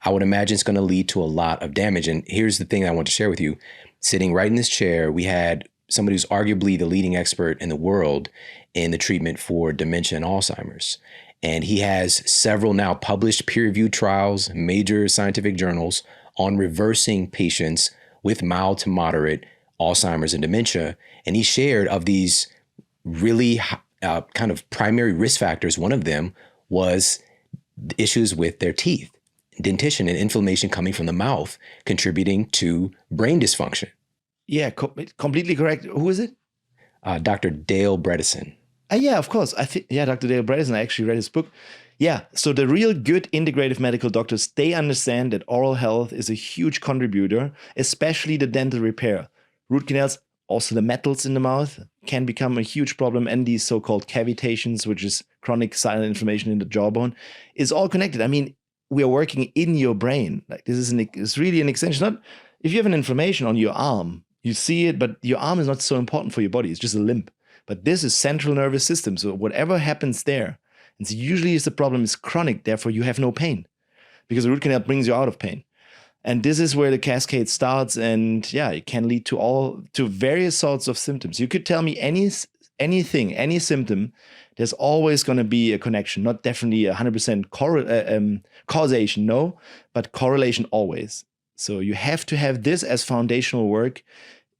I would imagine it's going to lead to a lot of damage. And here's the thing I want to share with you. Sitting right in this chair, we had somebody who's arguably the leading expert in the world in the treatment for dementia and Alzheimer's. And he has several now published peer-reviewed trials, major scientific journals on reversing patients with mild to moderate Alzheimer's and dementia. And he shared of these really kind of primary risk factors. One of them was issues with their teeth, dentition and inflammation coming from the mouth, contributing to brain dysfunction. Yeah, completely correct. Who is it? Dr. Dale Bredesen. Yeah, of course. Dr. Dale Bredesen, I actually read his book. Yeah, so the real good integrative medical doctors, they understand that oral health is a huge contributor, especially the dental repair. Root canals, also the metals in the mouth, can become a huge problem, and these so-called cavitations, which is chronic silent inflammation in the jawbone, is all connected. I mean, we are working in your brain. Like this is it's really an extension. Not if you have an inflammation on your arm, you see it, but your arm is not so important for your body. It's just a limp. But this is central nervous system. So whatever happens there, and so usually the problem is chronic, therefore you have no pain because the root canal brings you out of pain. And this is where the cascade starts, and yeah, it can lead to various sorts of symptoms. You could tell me anything, any symptom, there's always going to be a connection, not definitely 100% causation, no, but correlation always. So you have to have this as foundational work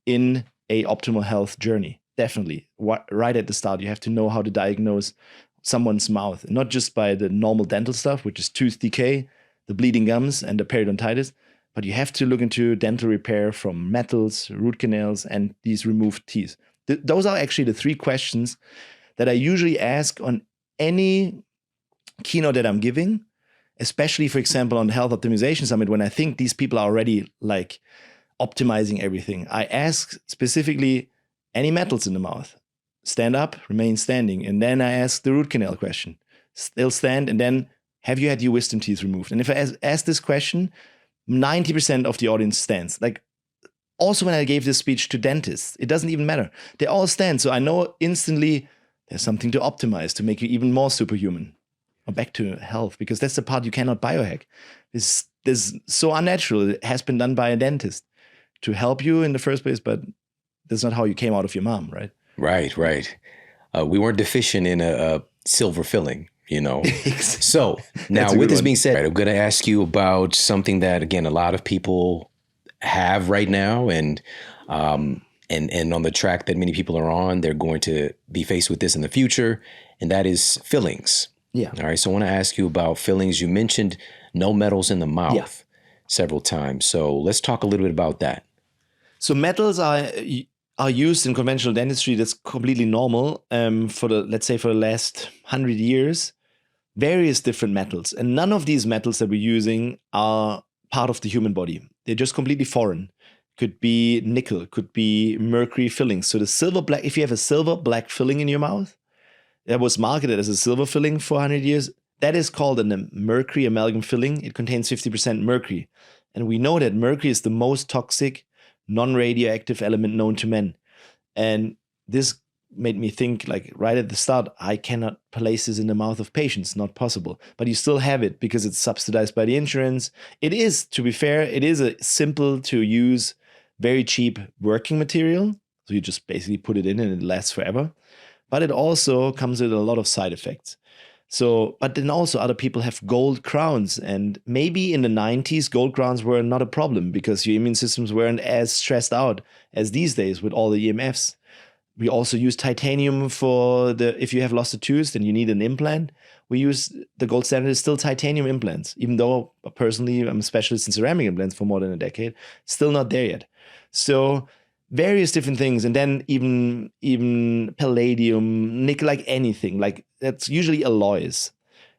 in a optimal health journey, definitely. Right at the start, you have to know how to diagnose someone's mouth, not just by the normal dental stuff, which is tooth decay, the bleeding gums, and the periodontitis, but you have to look into dental repair from metals, root canals, and these removed teeth. Those are actually the 3 questions that I usually ask on any keynote that I'm giving, especially, for example, on the Health Optimization Summit, when I think these people are already like optimizing everything. I ask specifically, any metals in the mouth? Stand up, remain standing. And then I ask the root canal question. Still stand, and then have you had your wisdom teeth removed? And if I ask this question, 90% of the audience stands. Like, also when I gave this speech to dentists, it doesn't even matter. They all stand. So I know instantly there's something to optimize to make you even more superhuman. Or back to health, because that's the part you cannot biohack. This is so unnatural. It has been done by a dentist to help you in the first place, but that's not how you came out of your mom, right? Right. We weren't deficient in a silver filling. So now with this being said, I'm going to ask you about something that, again, a lot of people have right now, and on the track that many people are on, they're going to be faced with this in the future, and that is fillings. Yeah. All right. So I want to ask you about fillings. You mentioned no metals in the mouth several times. So let's talk a little bit about that. So metals are used in conventional dentistry. That's completely normal for the last 100 years. Various different metals, and none of these metals that we're using are part of the human body. They're just completely foreign. Could be nickel, could be mercury fillings. So the silver black, if you have a silver black filling in your mouth that was marketed as a silver filling for 100 years, that is called a mercury amalgam filling. It contains 50% mercury. And we know that mercury is the most toxic, non-radioactive element known to men. And this made me think, like, right at the start, I cannot place this in the mouth of patients, not possible. But you still have it because it's subsidized by the insurance. It is, to be fair, it is a simple to use, very cheap working material. So you just basically put it in and it lasts forever. But it also comes with a lot of side effects. So, but then also other people have gold crowns, and maybe in the 90s, gold crowns were not a problem because your immune systems weren't as stressed out as these days with all the EMFs. We also use titanium if you have lost a tooth and you need an implant. We use the gold standard is still titanium implants, even though personally I'm a specialist in ceramic implants for more than a decade, still not there yet. So various different things. And then even palladium, nickel, like anything, like that's usually alloys.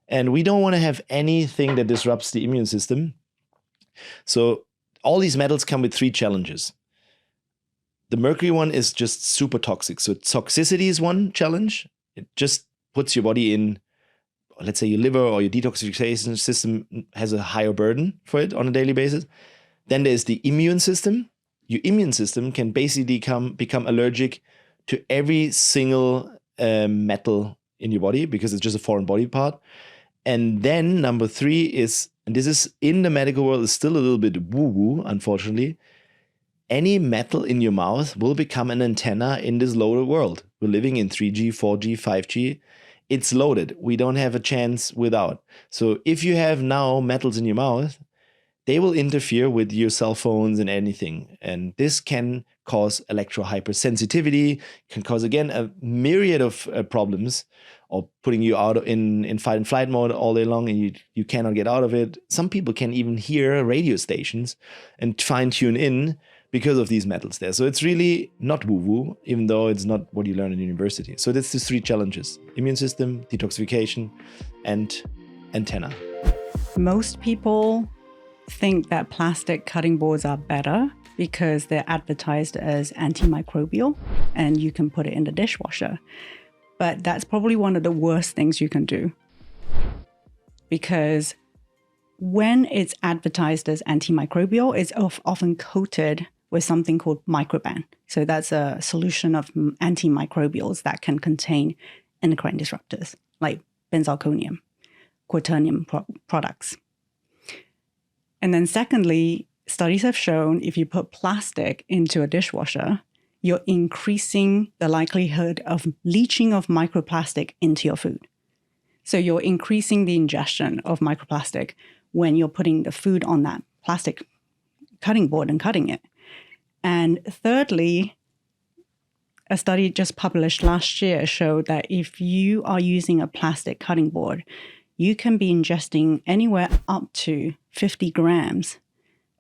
And we don't want to have anything that disrupts the immune system. So all these metals come with 3 challenges. The mercury one is just super toxic. So toxicity is one challenge. It just puts your body in, let's say your liver or your detoxification system has a higher burden for it on a daily basis. Then there's the immune system. Your immune system can basically become allergic to every single metal in your body because it's just a foreign body part. And then number 3 is, and this is in the medical world, is still a little bit woo-woo, unfortunately. Any metal in your mouth will become an antenna in this loaded world. We're living in 3G, 4G, 5G. It's loaded. We don't have a chance without. So if you have now metals in your mouth, they will interfere with your cell phones and anything. And this can cause electrohypersensitivity, can cause, again, a myriad of problems, or putting you out in fight and flight mode all day long and you cannot get out of it. Some people can even hear radio stations and fine tune in because of these metals there. So it's really not woo-woo, even though it's not what you learn in university. So that's the 3 challenges: immune system, detoxification, and antenna. Most people think that plastic cutting boards are better because they're advertised as antimicrobial and you can put it in the dishwasher. But that's probably one of the worst things you can do, because when it's advertised as antimicrobial, it's often coated with something called microban. So that's a solution of antimicrobials that can contain endocrine disruptors like benzalkonium, quaternium products. And then secondly, studies have shown if you put plastic into a dishwasher, you're increasing the likelihood of leaching of microplastic into your food. So you're increasing the ingestion of microplastic when you're putting the food on that plastic cutting board and cutting it. And thirdly, a study just published last year showed that if you are using a plastic cutting board, you can be ingesting anywhere up to 50 grams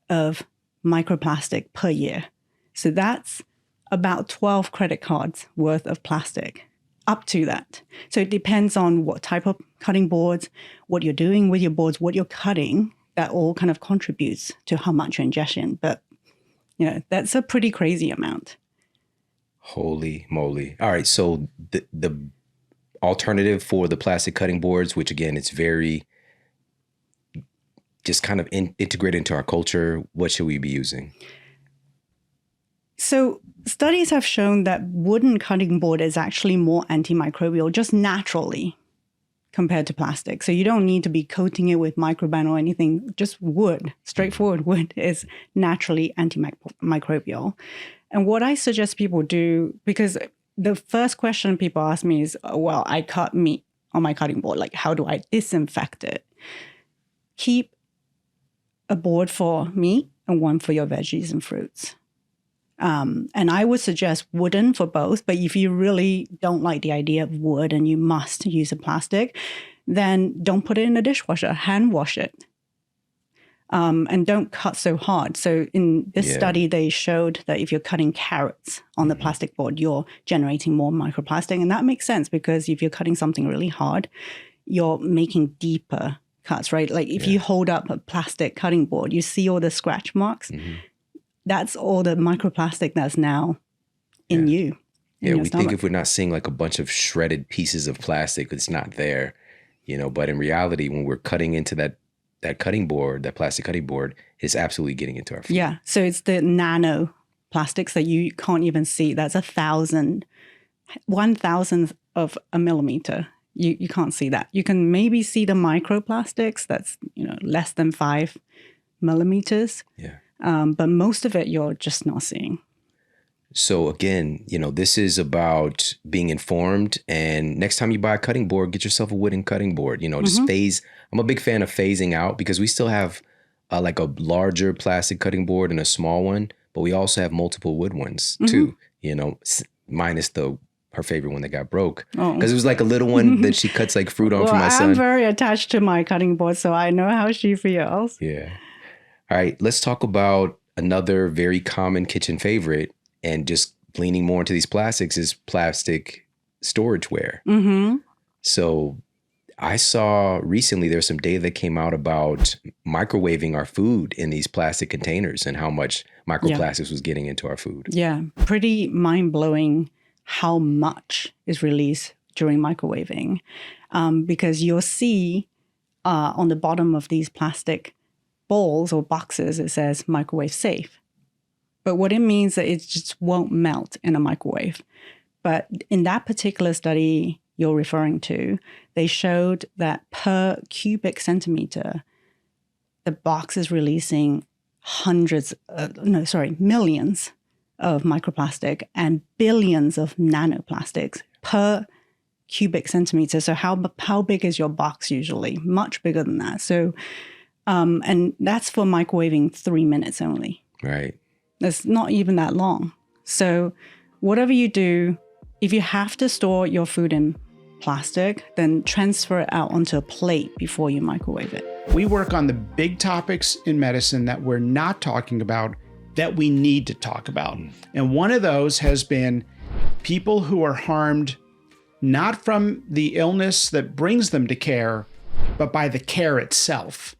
of microplastic per year. So that's about 12 credit cards worth of plastic, up to that. So it depends on what type of cutting boards, what you're doing with your boards, what you're cutting, that all kind of contributes to how much you're ingesting. But, that's a pretty crazy amount. Holy moly. All right. So the alternative for the plastic cutting boards, which again, it's very just kind of integrated into our culture, what should we be using? So studies have shown that wooden cutting board is actually more antimicrobial just naturally compared to plastic. So you don't need to be coating it with microban or anything. Just wood, straightforward wood is naturally antimicrobial. And what I suggest people do, because the first question people ask me is, well, I cut meat on my cutting board. Like, how do I disinfect it? Keep a board for meat and one for your veggies and fruits. And I would suggest wooden for both. But if you really don't like the idea of wood and you must use a plastic, then don't put it in the dishwasher, hand wash it. And don't cut so hard. So in this study, they showed that if you're cutting carrots on the plastic board, you're generating more microplastic. And that makes sense because if you're cutting something really hard, you're making deeper cuts, right? Like if you hold up a plastic cutting board, you see all the scratch marks. That's all the microplastic that's now in you. Yeah, we think if we're not seeing like a bunch of shredded pieces of plastic, it's not there, you know, but in reality, when we're cutting into that cutting board, that plastic cutting board, is absolutely getting into our food. Yeah. So it's the nano plastics that you can't even see. That's 1,000th of a millimeter. You can't see that. You can maybe see the microplastics. That's, you know, less than 5 millimeters. Yeah. But most of it you're just not seeing. So again, you know, this is about being informed. And next time you buy a cutting board, get yourself a wooden cutting board. You know, just phase. I'm a big fan of phasing out because we still have like a larger plastic cutting board and a small one, but we also have multiple wood ones too. You know, minus her favorite one that got broke because it was like a little one that she cuts like fruit on for my son. I'm very attached to my cutting board, so I know how she feels. Yeah. All right, let's talk about another very common kitchen favorite. And just leaning more into these plastics is plastic storageware. So I saw recently there's some data that came out about microwaving our food in these plastic containers and how much microplastics was getting into our food. Yeah, pretty mind-blowing how much is released during microwaving. Because you'll see on the bottom of these plastic bowls or boxes, it says microwave safe. But what it means is that it just won't melt in a microwave. But in that particular study you're referring to, they showed that per cubic centimeter, the box is releasing millions of microplastic and billions of nanoplastics per cubic centimeter. So how big is your box usually? Much bigger than that. So, and that's for microwaving 3 minutes only. Right. It's not even that long. So whatever you do, if you have to store your food in plastic, then transfer it out onto a plate before you microwave it. We work on the big topics in medicine that we're not talking about that we need to talk about. And one of those has been people who are harmed not from the illness that brings them to care, but by the care itself.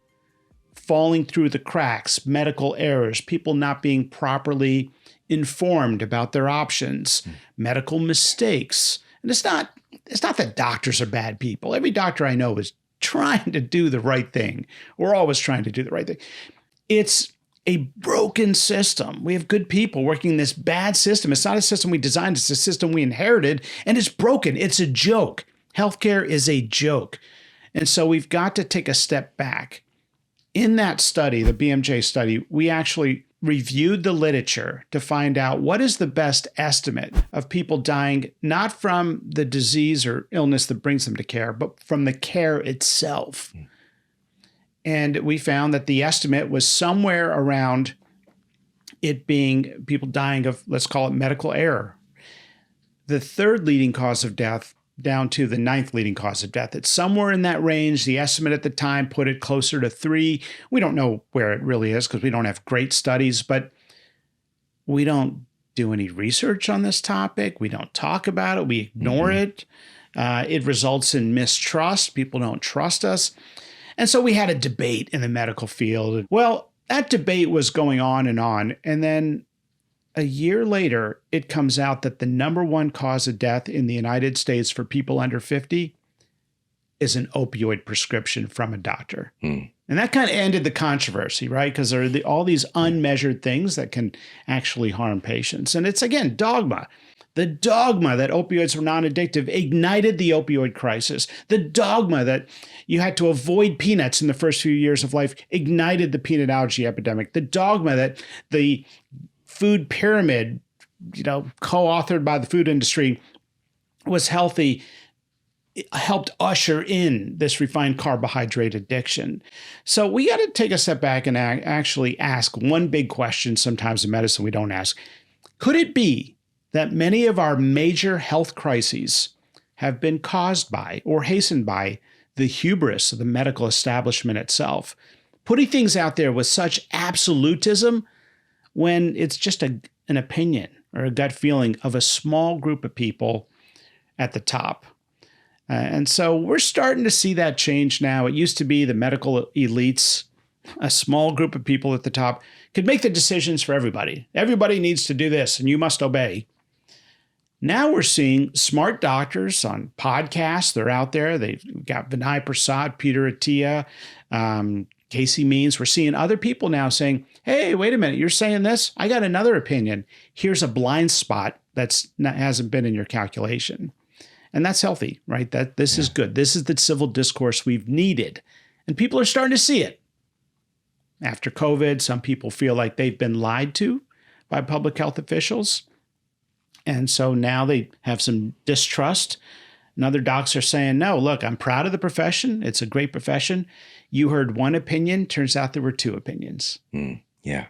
Falling through the cracks, medical errors, people not being properly informed about their options, medical mistakes. And it's not that doctors are bad people. Every doctor I know is trying to do the right thing. We're always trying to do the right thing. It's a broken system. We have good people working in this bad system. It's not a system we designed. It's a system we inherited, and it's broken. It's a joke. Healthcare is a joke. And so we've got to take a step back. In that study, the BMJ study, we actually reviewed the literature to find out what is the best estimate of people dying, not from the disease or illness that brings them to care, but from the care itself. And we found that the estimate was somewhere around it being people dying of, let's call it medical error. The third leading cause of death down to the 9th leading cause of death. It's somewhere in that range. The estimate at the time put it closer to 3. We don't know where it really is because we don't have great studies, but we don't do any research on this topic. We don't talk about it. We ignore it. It results in mistrust. People don't trust us. And so we had a debate in the medical field. Well, that debate was going on. And then a year later, it comes out that the number one cause of death in the United States for people under 50 is an opioid prescription from a doctor. And that kind of ended the controversy, right? Because there are all these unmeasured things that can actually harm patients. And it's, again, dogma. The dogma that opioids were non-addictive ignited the opioid crisis. The dogma that you had to avoid peanuts in the first few years of life ignited the peanut allergy epidemic. The dogma that the food pyramid, co-authored by the food industry, was healthy, helped usher in this refined carbohydrate addiction. So we got to take a step back and actually ask one big question sometimes in medicine we don't ask. Could it be that many of our major health crises have been caused by or hastened by the hubris of the medical establishment itself, putting things out there with such absolutism when it's just an opinion or a gut feeling of a small group of people at the top. And so we're starting to see that change now. It used to be the medical elites, a small group of people at the top, could make the decisions for everybody. Everybody needs to do this and you must obey. Now we're seeing smart doctors on podcasts. They're out there. They've got Vinay Prasad, Peter Attia, Casey Means. We're seeing other people now saying, hey, wait a minute, you're saying this? I got another opinion. Here's a blind spot hasn't been in your calculation. And that's healthy, right? This is good. This is the civil discourse we've needed. And people are starting to see it. After COVID, some people feel like they've been lied to by public health officials. And so now they have some distrust. And other docs are saying, no, look, I'm proud of the profession. It's a great profession. You heard one opinion. Turns out there were two opinions. Yeah.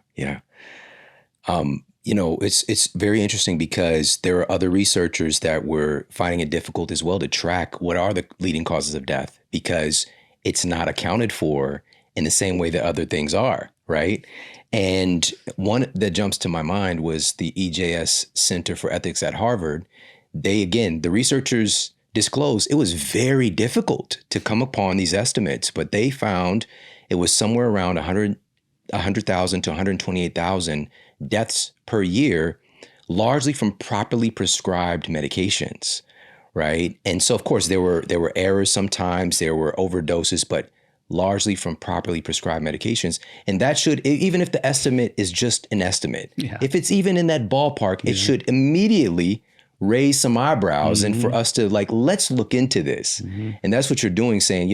It's very interesting because there are other researchers that were finding it difficult as well to track what are the leading causes of death, because it's not accounted for in the same way that other things are, right? And one that jumps to my mind was the EJS Center for Ethics at Harvard. The researchers disclosed it was very difficult to come upon these estimates, but they found it was somewhere around 100,000 to 128,000 deaths per year, largely from properly prescribed medications, right? And so, of course, there were errors sometimes, there were overdoses, but largely from properly prescribed medications. And that should, even if the estimate is just an estimate, if it's even in that ballpark, it should immediately raise some eyebrows and for us to let's look into this. And that's what you're doing, saying,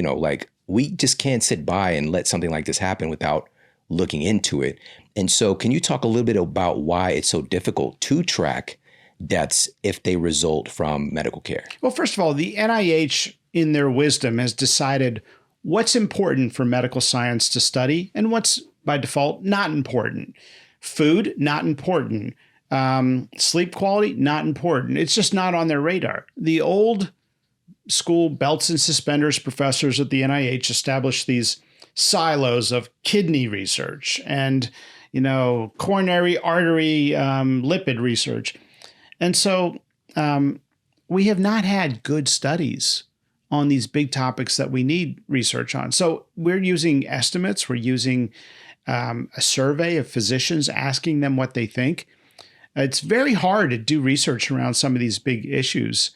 we just can't sit by and let something like this happen without looking into it. And so can you talk a little bit about why it's so difficult to track deaths if they result from medical care? Well, first of all, the NIH, in their wisdom, has decided what's important for medical science to study and what's by default not important. Food, not important. Sleep quality, not important. It's just not on their radar. The old school belts and suspenders professors at the NIH established these silos of kidney research and, coronary artery lipid research. And so we have not had good studies on these big topics that we need research on. So we're using estimates. We're using a survey of physicians, asking them what they think. It's very hard to do research around some of these big issues.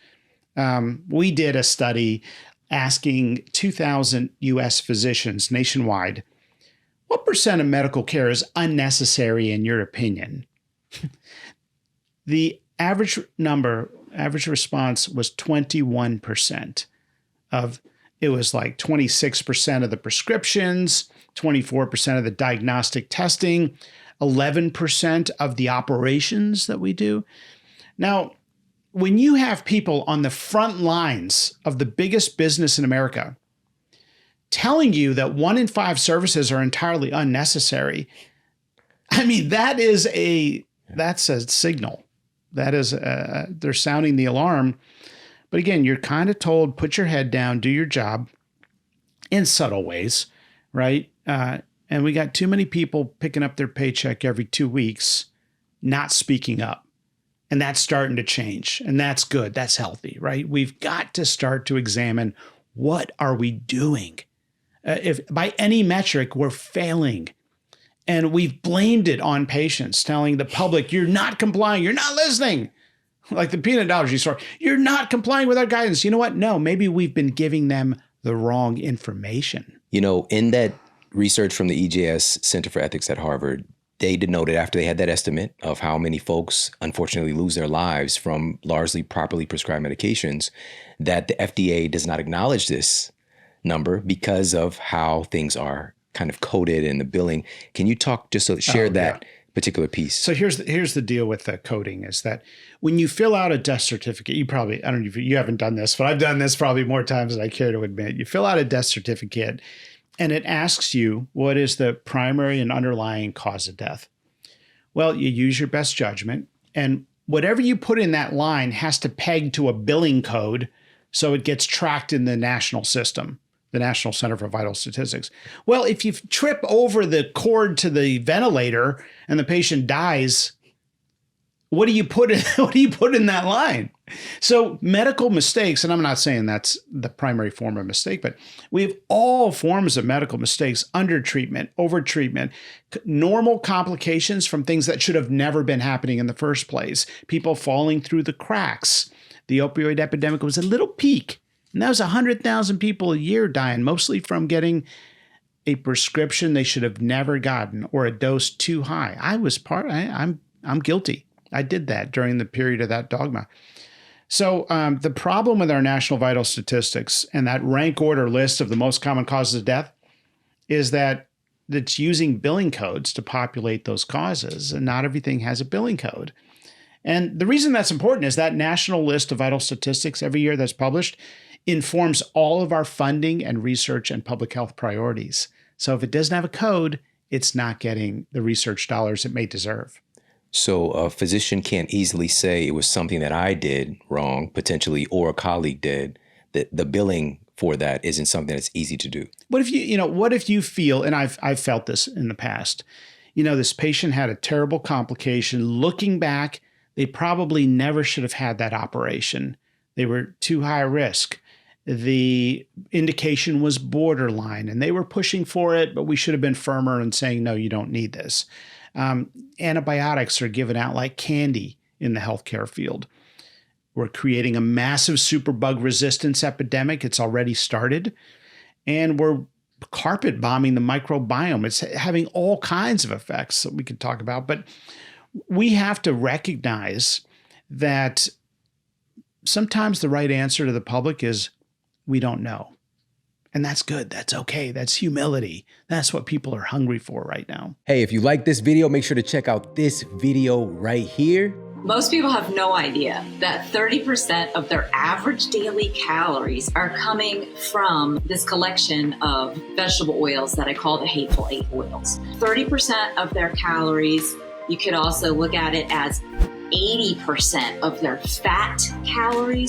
We did a study asking 2,000 U.S. physicians nationwide, what percent of medical care is unnecessary in your opinion? The average response was 21%. It was like 26% of the prescriptions, 24% of the diagnostic testing, 11% of the operations that we do. Now, when you have people on the front lines of the biggest business in America telling you that 1 in 5 services are entirely unnecessary, I mean, that's a signal. That is, they're sounding the alarm. But again, you're kind of told, put your head down, do your job in subtle ways, right? And we got too many people picking up their paycheck every 2 weeks, not speaking up. And that's starting to change. And that's good. That's healthy, right? We've got to start to examine, what are we doing? If by any metric, we're failing. And we've blamed it on patients, telling the public, you're not complying, you're not listening. Like the peanut allergy store, you're not complying with our guidance. You know what? No, maybe we've been giving them the wrong information. In that research from the EJS Center for Ethics at Harvard, they denoted, after they had that estimate of how many folks unfortunately lose their lives from largely properly prescribed medications, that the FDA does not acknowledge this number because of how things are kind of coded in the billing. Can you talk, share that particular piece? So here's the deal with the coding is that when you fill out a death certificate, I don't know if you haven't done this, but I've done this probably more times than I care to admit. You fill out a death certificate and it asks you, what is the primary and underlying cause of death? Well, you use your best judgment, and whatever you put in that line has to peg to a billing code so it gets tracked in the national system. the National Center for Vital Statistics. Well, if you trip over the cord to the ventilator and the patient dies, what do you put in that line? So medical mistakes, and I'm not saying that's the primary form of mistake, but we have all forms of medical mistakes: under treatment, over treatment, normal complications from things that should have never been happening in the first place, people falling through the cracks. The opioid epidemic was a little peak, and that was 100,000 people a year dying, mostly from getting a prescription they should have never gotten or a dose too high. I'm guilty. I did that during the period of that dogma. So the problem with our national vital statistics and that rank order list of the most common causes of death is that it's using billing codes to populate those causes, and not everything has a billing code. And the reason that's important is that national list of vital statistics every year that's published informs all of our funding and research and public health priorities. So if it doesn't have a code, it's not getting the research dollars it may deserve. So a physician can't easily say it was something that I did wrong, potentially, or a colleague did, that the billing for that isn't something that's easy to do. What if you feel, and I've felt this in the past, this patient had a terrible complication. Looking back, they probably never should have had that operation. They were too high risk. The indication was borderline and they were pushing for it, but we should have been firmer and saying, no, you don't need this. Antibiotics are given out like candy in the healthcare field. We're creating a massive superbug resistance epidemic. It's already started. And we're carpet bombing the microbiome. It's having all kinds of effects that we could talk about. But we have to recognize that sometimes the right answer to the public is we don't know. And that's good. That's okay. That's humility. That's what people are hungry for right now. Hey, if you like this video, make sure to check out this video right here. Most people have no idea that 30% of their average daily calories are coming from this collection of vegetable oils that I call the hateful eight oils. 30% of their calories, you could also look at it as 80% of their fat calories